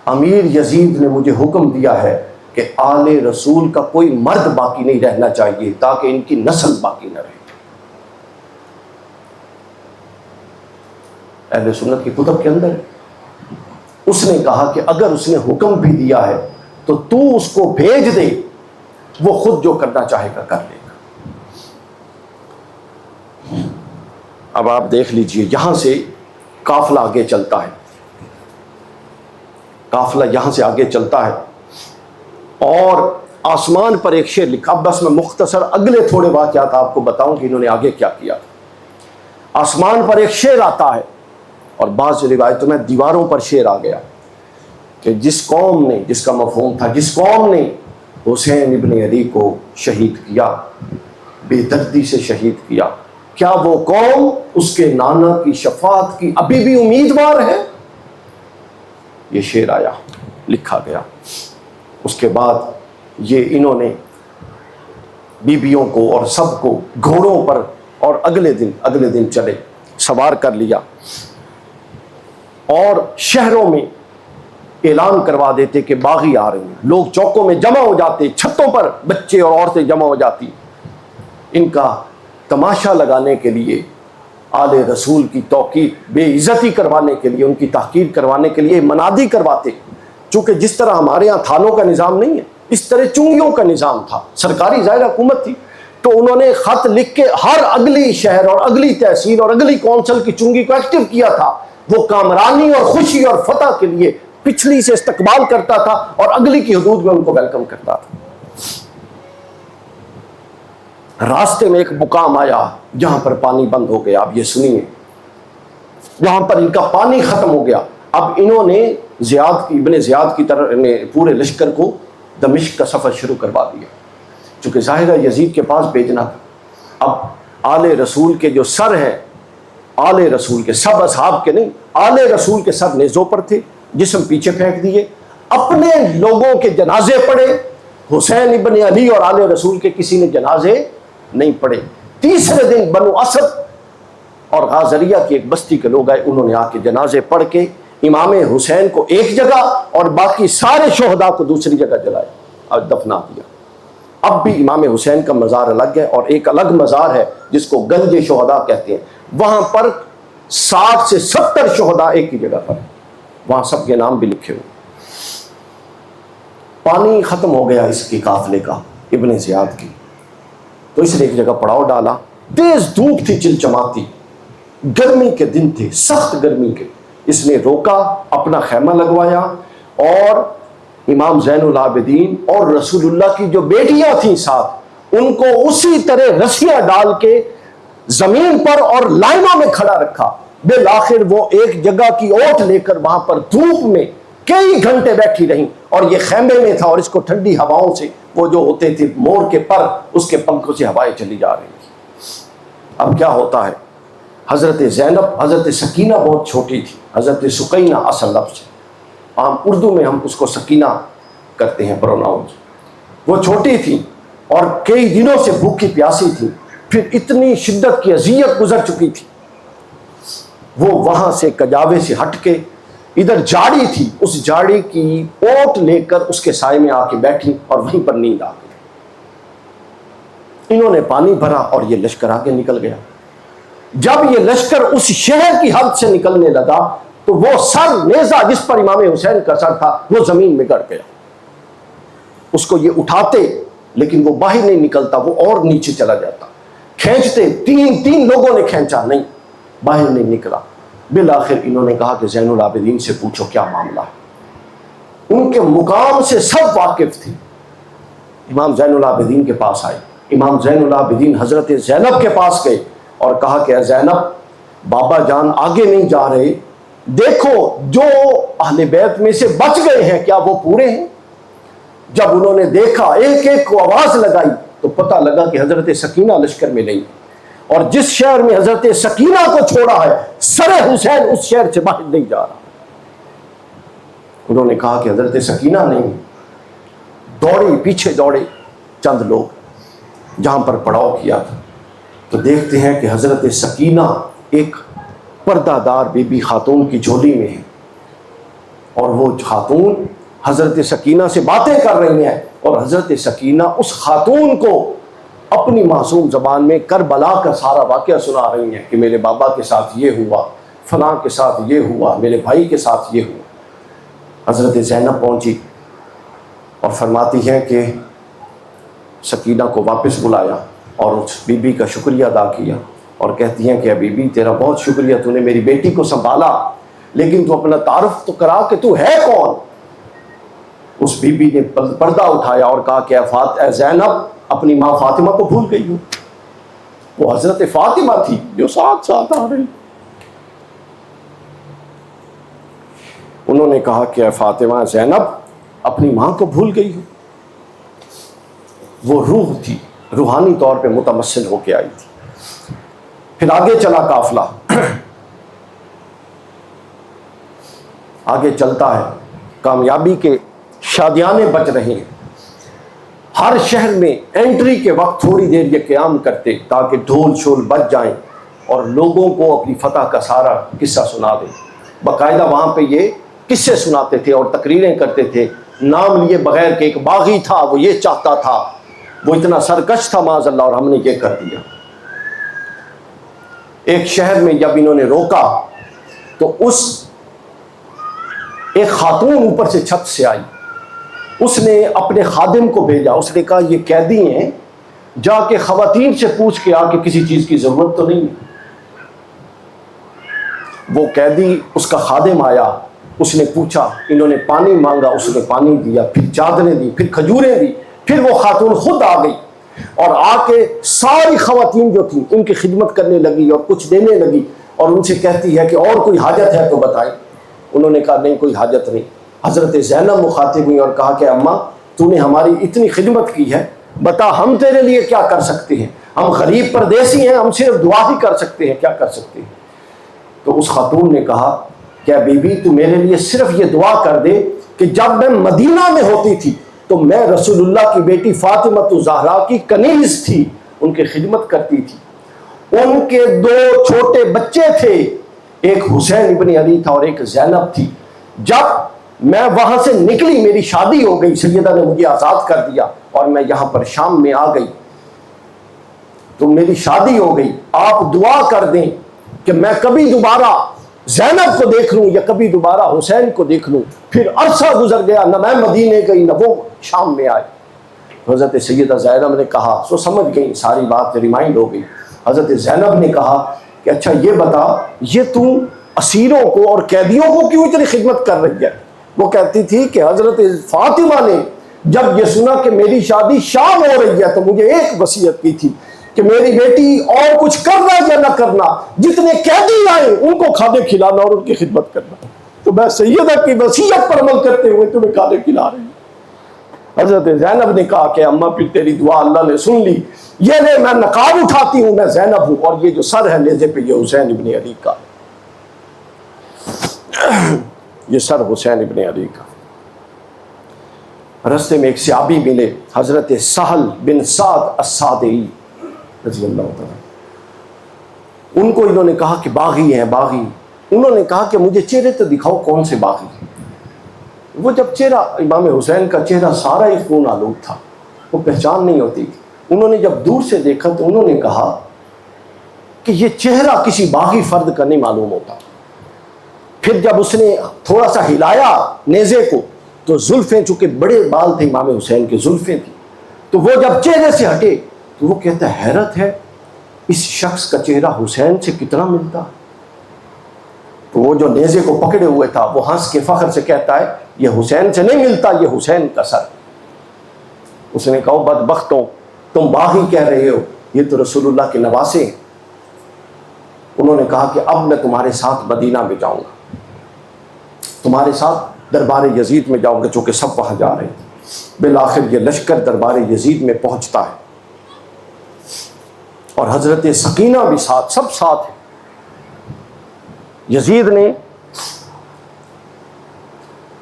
امیر یزید نے مجھے حکم دیا ہے کہ آل رسول کا کوئی مرد باقی نہیں رہنا چاہیے تاکہ ان کی نسل باقی نہ رہے۔ اہل سنت کی کتب کے اندر اس نے کہا کہ اگر اس نے حکم بھی دیا ہے تو تو اس کو بھیج دے، وہ خود جو کرنا چاہے گا کر لے گا۔ اب آپ دیکھ لیجئے، یہاں سے قافلہ آگے چلتا ہے، قافلہ یہاں سے آگے چلتا ہے، اور آسمان پر ایک شیر لکھا۔ بس میں مختصر اگلے تھوڑے واقعات آپ کو بتاؤں کہ انہوں نے آگے کیا کیا۔ آسمان پر ایک شیر آتا ہے، اور بعض روایتوں میں دیواروں پر شیر آ گیا کہ جس قوم نے، جس کا مفہوم تھا، جس قوم نے حسین ابن علی کو شہید کیا، بے دردی سے شہید کیا، کیا وہ قوم اس کے نانا کی شفاعت کی ابھی بھی امیدوار ہے؟ یہ شعر آیا، لکھا گیا۔ اس کے بعد یہ انہوں نے بیبیوں کو اور سب کو گھوڑوں پر، اور اگلے دن چلے، سوار کر لیا، اور شہروں میں اعلان کروا دیتے کہ باغی آ رہے ہیں۔ لوگ چوکوں میں جمع ہو جاتے، چھتوں پر بچے اور عورتیں جمع ہو جاتی، ان کا تماشا لگانے کے لیے، آل رسول کی توقیر، بے عزتی کروانے کے لیے، ان کی تحقیر کروانے کے لیے منادی کرواتے۔ چونکہ جس طرح ہمارے یہاں تھانوں کا نظام نہیں ہے، اس طرح چنگیوں کا نظام تھا، سرکاری ظاہر حکومت تھی، تو انہوں نے خط لکھ کے ہر اگلی شہر اور اگلی تحصیل اور اگلی کونسل کی چنگی کو ایکٹیو کیا تھا۔ وہ کامرانی اور خوشی اور فتح کے لیے پچھلی سے استقبال کرتا تھا، اور اگلی کی حدود میں ان کو ویلکم کرتا تھا۔ راستے میں ایک مقام آیا جہاں پر پانی بند ہو گیا، اب یہ سنیے، وہاں پر ان کا پانی ختم ہو گیا۔ اب انہوں نے ابن زیاد کی طرح پورے لشکر کو دمشق کا سفر شروع کروا دیا، چونکہ ظاہرہ یزید کے پاس بھیجنا تھا۔ اب آل رسول کے جو سر ہیں، آل رسول کے، سب اصحاب کے نہیں، آل رسول کے سر نیزوں پر تھے، جسم پیچھے پھینک دیے، اپنے لوگوں کے جنازے پڑھے، حسین ابن علی اور آل رسول کے کسی نے جنازے نہیں پڑھے۔ تیسرے دن بنو اسد اور غازریہ کی ایک بستی کے لوگ آئے، انہوں نے آ کے جنازے پڑھ کے امام حسین کو ایک جگہ اور باقی سارے شہداء کو دوسری جگہ جلائے اور دفنا دیا۔ اب بھی امام حسین کا مزار الگ ہے اور ایک الگ مزار ہے جس کو گنج شہداء کہتے ہیں، وہاں پر 60 سے 70 شہداء ایک ہی جگہ پر ہیں، وہاں سب کے نام بھی لکھے ہوئے۔ پانی ختم ہو گیا اس کے قافلے کا، ابن زیاد کی، تو اس نے ایک جگہ پڑاؤ ڈالا۔ تیز دھوپ تھی چلچماتی، گرمی کے دن تھے، سخت گرمی کے۔ اس نے روکا، اپنا خیمہ لگوایا اور امام زین العابدین اور رسول اللہ کی جو بیٹیاں تھیں ساتھ، ان کو اسی طرح رسیاں ڈال کے زمین پر اور لائنوں میں کھڑا رکھا۔ بالآخر وہ ایک جگہ کی اوٹ لے کر وہاں پر دھوپ میں کئی گھنٹے بیٹھی رہیں، اور یہ خیمے میں تھا اور اس کو ٹھنڈی ہواؤں سے، وہ جو ہوتے تھے مور کے پر، اس کے پنکھوں سے ہوائیں چلی جا رہی تھی۔ اب کیا ہوتا ہے، حضرت زینب، حضرت سکینہ بہت چھوٹی تھی، حضرت سکینہ اصل لفظ ہے، عام اردو میں ہم اس کو سکینہ کرتے ہیں پروناؤنس۔ وہ چھوٹی تھی اور کئی دنوں سے بھوکی پیاسی تھی، پھر اتنی شدت کی اذیت گزر چکی تھی، وہ وہاں سے کجاوے سے ہٹ کے ادھر جاڑی تھی، اس جاڑی کی اوٹ لے کر اس کے سائے میں آ کے بیٹھی اور وہیں پر نیند آ گئی۔ انہوں نے پانی بھرا اور یہ لشکر آگے نکل گیا۔ جب یہ لشکر اس شہر کی حد سے نکلنے لگا تو وہ سر نیزہ جس پر امام حسین کا سر تھا وہ زمین میں گڑ گیا۔ اس کو یہ اٹھاتے لیکن وہ باہر نہیں نکلتا، وہ اور نیچے چلا جاتا، کھینچتے، تین لوگوں نے کھینچا، نہیں باہر نہیں نکلا۔ بالآخر انہوں نے کہا کہ زین العابدین سے پوچھو کیا معاملہ ہے۔ ان کے مقام سے سب واقف تھے۔ امام زین العابدین کے پاس آئے، امام زین العابدین حضرت زینب کے پاس گئے اور کہا کہ اے زینب، بابا جان آگے نہیں جا رہے، دیکھو جو اہل بیت میں سے بچ گئے ہیں کیا وہ پورے ہیں؟ جب انہوں نے دیکھا، ایک ایک کو آواز لگائی تو پتہ لگا کہ حضرت سکینہ لشکر میں نہیں، اور جس شہر میں حضرت سکینہ کو چھوڑا ہے سر حسین اس شہر سے باہر نہیں جا رہا۔ انہوں نے کہا کہ حضرت سکینہ نہیں، دوڑے پیچھے دوڑے چند لوگ جہاں پر پڑاؤ کیا تھا، تو دیکھتے ہیں کہ حضرت سکینہ ایک پردہ دار بی بی خاتون کی جھولی میں ہے، اور وہ خاتون حضرت سکینہ سے باتیں کر رہی ہیں، اور حضرت سکینہ اس خاتون کو اپنی معصوم زبان میں کربلا کا سارا واقعہ سنا رہی ہیں کہ میرے بابا کے ساتھ یہ ہوا، فلاں کے ساتھ یہ ہوا، میرے بھائی کے ساتھ یہ ہوا۔ حضرت زینب پہنچی اور فرماتی ہیں کہ سکینہ کو واپس بلایا اور اس بی بی کا شکریہ ادا کیا، اور کہتی ہیں کہ بی بی تیرا بہت شکریہ، تو نے میری بیٹی کو سنبھالا، لیکن تو اپنا تعارف تو کرا کہ تو ہے کون۔ اس بی بی نے پردہ اٹھایا اور کہا کہ اے زینب، اپنی ماں فاطمہ کو بھول گئی ہوں۔ وہ حضرت فاطمہ تھی جو ساتھ آ رہی۔ انہوں نے کہا کہ اے فاطمہ، زینب اپنی ماں کو بھول گئی ہوں۔ وہ روح تھی، روحانی طور پہ متمثل ہو کے آئی تھی۔ پھر آگے چلا قافلہ، آگے چلتا ہے، کامیابی کے شادیانے بچ رہے ہیں۔ ہر شہر میں انٹری کے وقت تھوڑی دیر یہ قیام کرتے تاکہ ڈھول شول بج جائیں اور لوگوں کو اپنی فتح کا سارا قصہ سنا دیں۔ باقاعدہ وہاں پہ یہ قصے سناتے تھے اور تقریریں کرتے تھے، نام لیے بغیر کہ ایک باغی تھا، وہ یہ چاہتا تھا، وہ اتنا سرکش تھا معاذ اللہ، اور ہم نے یہ کر دیا۔ ایک شہر میں جب انہوں نے روکا تو ایک خاتون اوپر سے چھت سے آئی، اس نے اپنے خادم کو بھیجا، اس نے کہا یہ قیدی ہیں، جا کے خواتین سے پوچھ کے آ کے کسی چیز کی ضرورت تو نہیں۔ وہ قیدی، اس کا خادم آیا، اس نے پوچھا، انہوں نے پانی مانگا، اس نے پانی دیا، پھر چادریں دی، پھر کھجوریں دی، پھر وہ خاتون خود آ گئی اور آ کے ساری خواتین جو تھیں ان کی خدمت کرنے لگی اور کچھ دینے لگی، اور ان سے کہتی ہے کہ اور کوئی حاجت ہے تو بتائیں۔ انہوں نے کہا نہیں کوئی حاجت نہیں۔ حضرت زینب مخاطب ہوئی اور کہا کہ اماں، تو نے ہماری اتنی خدمت کی ہے، بتا ہم تیرے لیے کیا کر سکتے ہیں؟ ہم غریب پردیسی ہیں، ہم صرف دعا ہی کر سکتے ہیں، کیا کر سکتے ہیں؟ تو اس خاتون نے کہا کہ بی بی تو میرے لیے صرف یہ دعا کر دے کہ جب میں مدینہ میں ہوتی تھی تو میں رسول اللہ کی بیٹی فاطمہ الزہرا کی کنیز تھی، ان کی خدمت کرتی تھی، ان کے 2 چھوٹے بچے تھے، ایک حسین ابن علی تھا اور ایک زینب تھی۔ جب میں وہاں سے نکلی میری شادی ہو گئی، سیدہ نے مجھے آزاد کر دیا اور میں یہاں پر شام میں آ گئی تو میری شادی ہو گئی، آپ دعا کر دیں کہ میں کبھی دوبارہ زینب کو دیکھ لوں یا کبھی دوبارہ حسین کو دیکھ لوں۔ پھر عرصہ گزر گیا، نہ میں مدینے گئی نہ وہ شام میں آئے۔ حضرت سیدہ زینب نے کہا، سو سمجھ گئی، ساری بات ریمائنڈ ہو گئی۔ حضرت زینب نے کہا کہ اچھا یہ بتا، یہ تو اسیروں کو اور قیدیوں کو کیوں اتنی خدمت کر رہی ہے؟ وہ کہتی تھی کہ حضرت فاطمہ نے جب یہ سنا کہ میری شادی شام ہو رہی ہے تو مجھے ایک وصیت کی تھی کہ میری بیٹی اور کچھ کرنا یا نہ کرنا، جتنے قیدی آئے ان کو کھانے کھلانا اور ان کی خدمت کرنا، تو میں سیدہ کی وصیت پر عمل کرتے ہوئے تمہیں کھانے کھلا رہی ہوں۔ حضرت زینب نے کہا کہ اماں پھر تیری دعا اللہ نے سن لی، یہ لے میں نقاب اٹھاتی ہوں، میں زینب ہوں، اور یہ جو سر ہے نیزے پہ یہ حسین ابن علی کا، یہ سر حسین ابن علی کا۔ رستے میں ایک صحابی ملے، حضرت سہل بن سعد الساعدی رضی اللہ تعالیٰ، ان کو انہوں نے کہا کہ باغی ہیں باغی، انہوں نے کہا کہ مجھے چہرے تو دکھاؤ کون سے باغی ہیں۔ وہ جب چہرہ امام حسین کا چہرہ سارا ہی خون آلود تھا، وہ پہچان نہیں ہوتی تھی، انہوں نے جب دور سے دیکھا تو انہوں نے کہا کہ یہ چہرہ کسی باغی فرد کا نہیں معلوم ہوتا۔ پھر جب اس نے تھوڑا سا ہلایا نیزے کو تو زلفیں، چونکہ بڑے بال تھے امام حسین کے، زلفیں تھیں، تو وہ جب چہرے سے ہٹے تو وہ کہتا ہے حیرت ہے اس شخص کا چہرہ حسین سے کتنا ملتا۔ تو وہ جو نیزے کو پکڑے ہوئے تھا وہ ہنس کے فخر سے کہتا ہے یہ حسین سے نہیں ملتا، یہ حسین کا سر۔ اس نے کہا بدبختوں، تم باغی کہہ رہے ہو، یہ تو رسول اللہ کے نواسے ہیں۔ انہوں نے کہا کہ اب میں تمہارے ساتھ مدینہ میں جاؤں گا، تمہارے ساتھ دربار یزید میں جاؤں گا، چونکہ سب وہاں جا رہے تھے۔ بالآخر یہ لشکر دربار یزید میں پہنچتا ہے اور حضرت سکینہ بھی ساتھ، سب ساتھ ہیں۔ یزید نے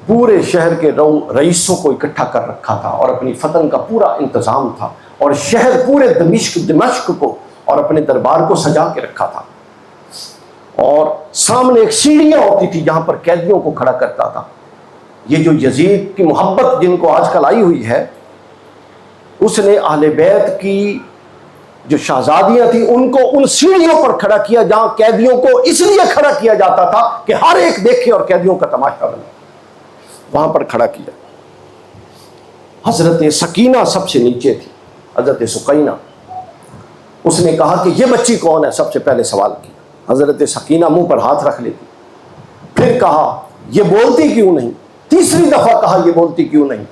پورے شہر کے رئیسوں کو اکٹھا کر رکھا تھا اور اپنی فتن کا پورا انتظام تھا، اور شہر پورے دمشق کو اور اپنے دربار کو سجا کے رکھا تھا، اور سامنے ایک سیڑھیاں ہوتی تھی جہاں پر قیدیوں کو کھڑا کرتا تھا۔ یہ جو یزید کی محبت جن کو آج کل آئی ہوئی ہے، اس نے اہل بیت کی جو شہزادیاں تھیں ان کو ان سیڑھیوں پر کھڑا کیا جہاں قیدیوں کو اس لیے کھڑا کیا جاتا تھا کہ ہر ایک دیکھے اور قیدیوں کا تماشا بنے، وہاں پر کھڑا کیا۔ حضرت سکینہ سب سے نیچے تھی، حضرت سکینہ، اس نے کہا کہ یہ بچی کون ہے، سب سے پہلے سوال کیا۔ حضرت سکینہ منہ پر ہاتھ رکھ لیتی، پھر کہا یہ بولتی کیوں نہیں، تیسری دفعہ کہا یہ بولتی کیوں نہیں۔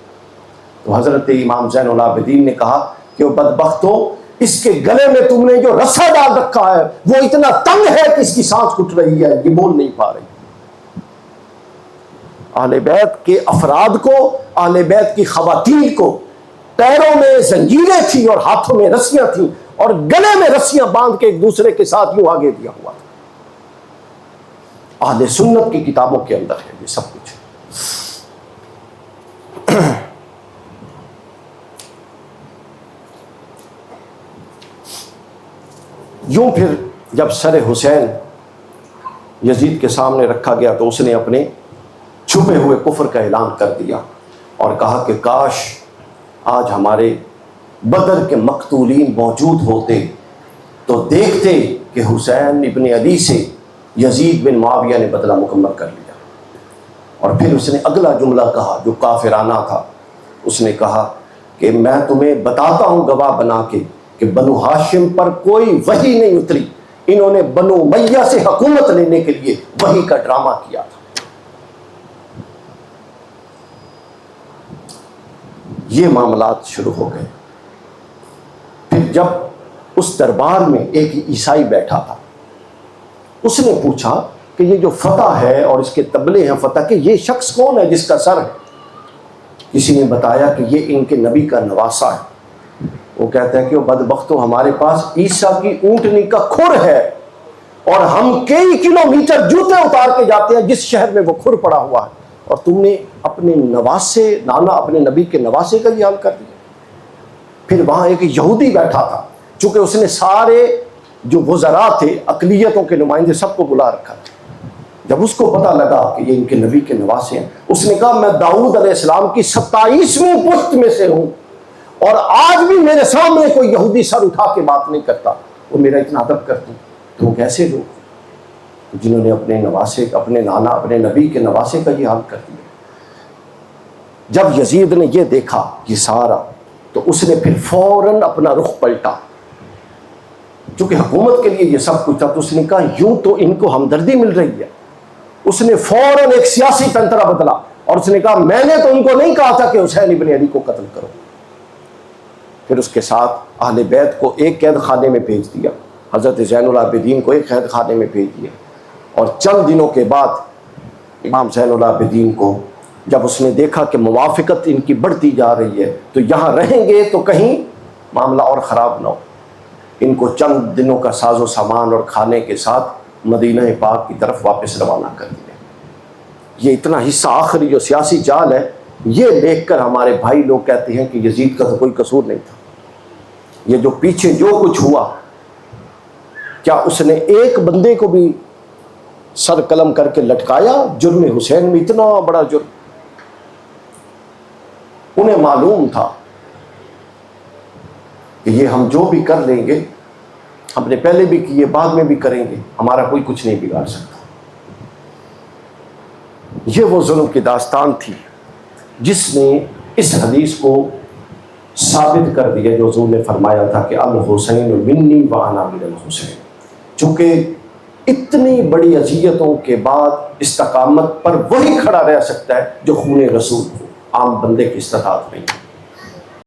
تو حضرت امام زین العابدین نے کہا کہ وہ بدبختوں، اس کے گلے میں تم نے جو رسا ڈال رکھا ہے وہ اتنا تنگ ہے کہ اس کی سانس گھٹ رہی ہے، یہ بول نہیں پا رہی۔ اہل بیت کے افراد کو، اہل بیت کی خواتین کو پیروں میں زنجیریں تھیں اور ہاتھوں میں رسیاں تھیں اور گلے میں رسیاں باندھ کے ایک دوسرے کے ساتھ یوں آگے دیا ہوا تھا۔ اہل سنت کی کتابوں کے اندر ہے یہ سب کچھ۔ یوں پھر جب سر حسین یزید کے سامنے رکھا گیا تو اس نے اپنے چھپے ہوئے کفر کا اعلان کر دیا اور کہا کہ کاش آج ہمارے بدر کے مقتولین موجود ہوتے تو دیکھتے کہ حسین ابن علی سے یزید بن معاویہ نے بدلہ مکمل کر لیا۔ اور پھر اس نے اگلا جملہ کہا جو کافرانہ تھا، اس نے کہا کہ میں تمہیں بتاتا ہوں گواہ بنا کے کہ بنو ہاشم پر کوئی وحی نہیں اتری، انہوں نے بنو امیہ سے حکومت لینے کے لیے وحی کا ڈرامہ کیا تھا۔ یہ معاملات شروع ہو گئے۔ پھر جب اس دربار میں ایک عیسائی بیٹھا تھا، اس نے پوچھا کہ یہ جو فتح ہے اور اس کے تبلے ہیں فتح کے، یہ شخص کون ہے جس کا سر ہے؟ کسی نے بتایا کہ یہ ان کے نبی کا نواسہ ہے۔ وہ کہتا ہے کہ وہ بدبختوں، ہمارے پاس عیسیٰ کی اونٹنی کا کھر ہے اور ہم کئی کلومیٹر جوتے اتار کے جاتے ہیں جس شہر میں وہ کھر پڑا ہوا ہے، اور تم نے اپنے نواسے نانا اپنے نبی کے نواسے کا یہ حال کر دیا۔ پھر وہاں ایک یہودی بیٹھا تھا، چونکہ اس نے سارے جو وزراء تھے، اقلیتوں کے نمائندے، سب کو بلا رکھا تھا۔ جب اس کو پتہ لگا کہ یہ ان کے نبی کے نواسے ہیں، اس نے کہا میں داؤد علیہ السلام کی 27ویں پشت میں سے ہوں، اور آج بھی میرے سامنے کوئی یہودی سر اٹھا کے بات نہیں کرتا، وہ میرا اتنا ادب کرتے ہیں۔ تو وہ کیسے لوگ جنہوں نے اپنے نواسے، اپنے نانا اپنے نبی کے نواسے کا یہ حال کر دیا۔ جب یزید نے یہ دیکھا یہ سارا، تو اس نے پھر فوراً اپنا رخ پلٹا، چونکہ حکومت کے لیے یہ سب کچھ تھا، تو اس نے کہا یوں تو ان کو ہمدردی مل رہی ہے۔ اس نے فوراً ایک سیاسی تنترا بدلا، اور اس نے کہا میں نے تو ان کو نہیں کہا تھا کہ حسین ابن علی کو قتل کرو۔ پھر اس کے ساتھ اہل بیت کو ایک قید خانے میں بھیج دیا، حضرت زین العابدین کو ایک قید خانے میں بھیج دیا، اور چند دنوں کے بعد امام زین العابدین کو جب اس نے دیکھا کہ موافقت ان کی بڑھتی جا رہی ہے، تو یہاں رہیں گے تو کہیں معاملہ اور خراب نہ ہو، ان کو چند دنوں کا ساز و سامان اور کھانے کے ساتھ مدینہ پاک کی طرف واپس روانہ کر دیا۔ یہ اتنا حصہ آخری جو سیاسی جال ہے، یہ دیکھ کر ہمارے بھائی لوگ کہتے ہیں کہ یزید کا تو کوئی قصور نہیں تھا۔ یہ جو پیچھے جو کچھ ہوا، کیا اس نے ایک بندے کو بھی سر قلم کر کے لٹکایا؟ جرم حسین میں اتنا بڑا جرم، انہیں معلوم تھا کہ یہ ہم جو بھی کر لیں گے، ہم نے پہلے بھی کیے بعد میں بھی کریں گے، ہمارا کوئی کچھ نہیں بگاڑ سکتا۔ یہ وہ ظلم کی داستان تھی جس نے اس حدیث کو ثابت کر دیا جو حضور نے فرمایا تھا کہ الحسین منی وانا من الحسین۔ چونکہ اتنی بڑی اذیتوں کے بعد استقامت پر وہی کھڑا رہ سکتا ہے جو خون رسول ہو، عام بندے کی استطاعت نہیں۔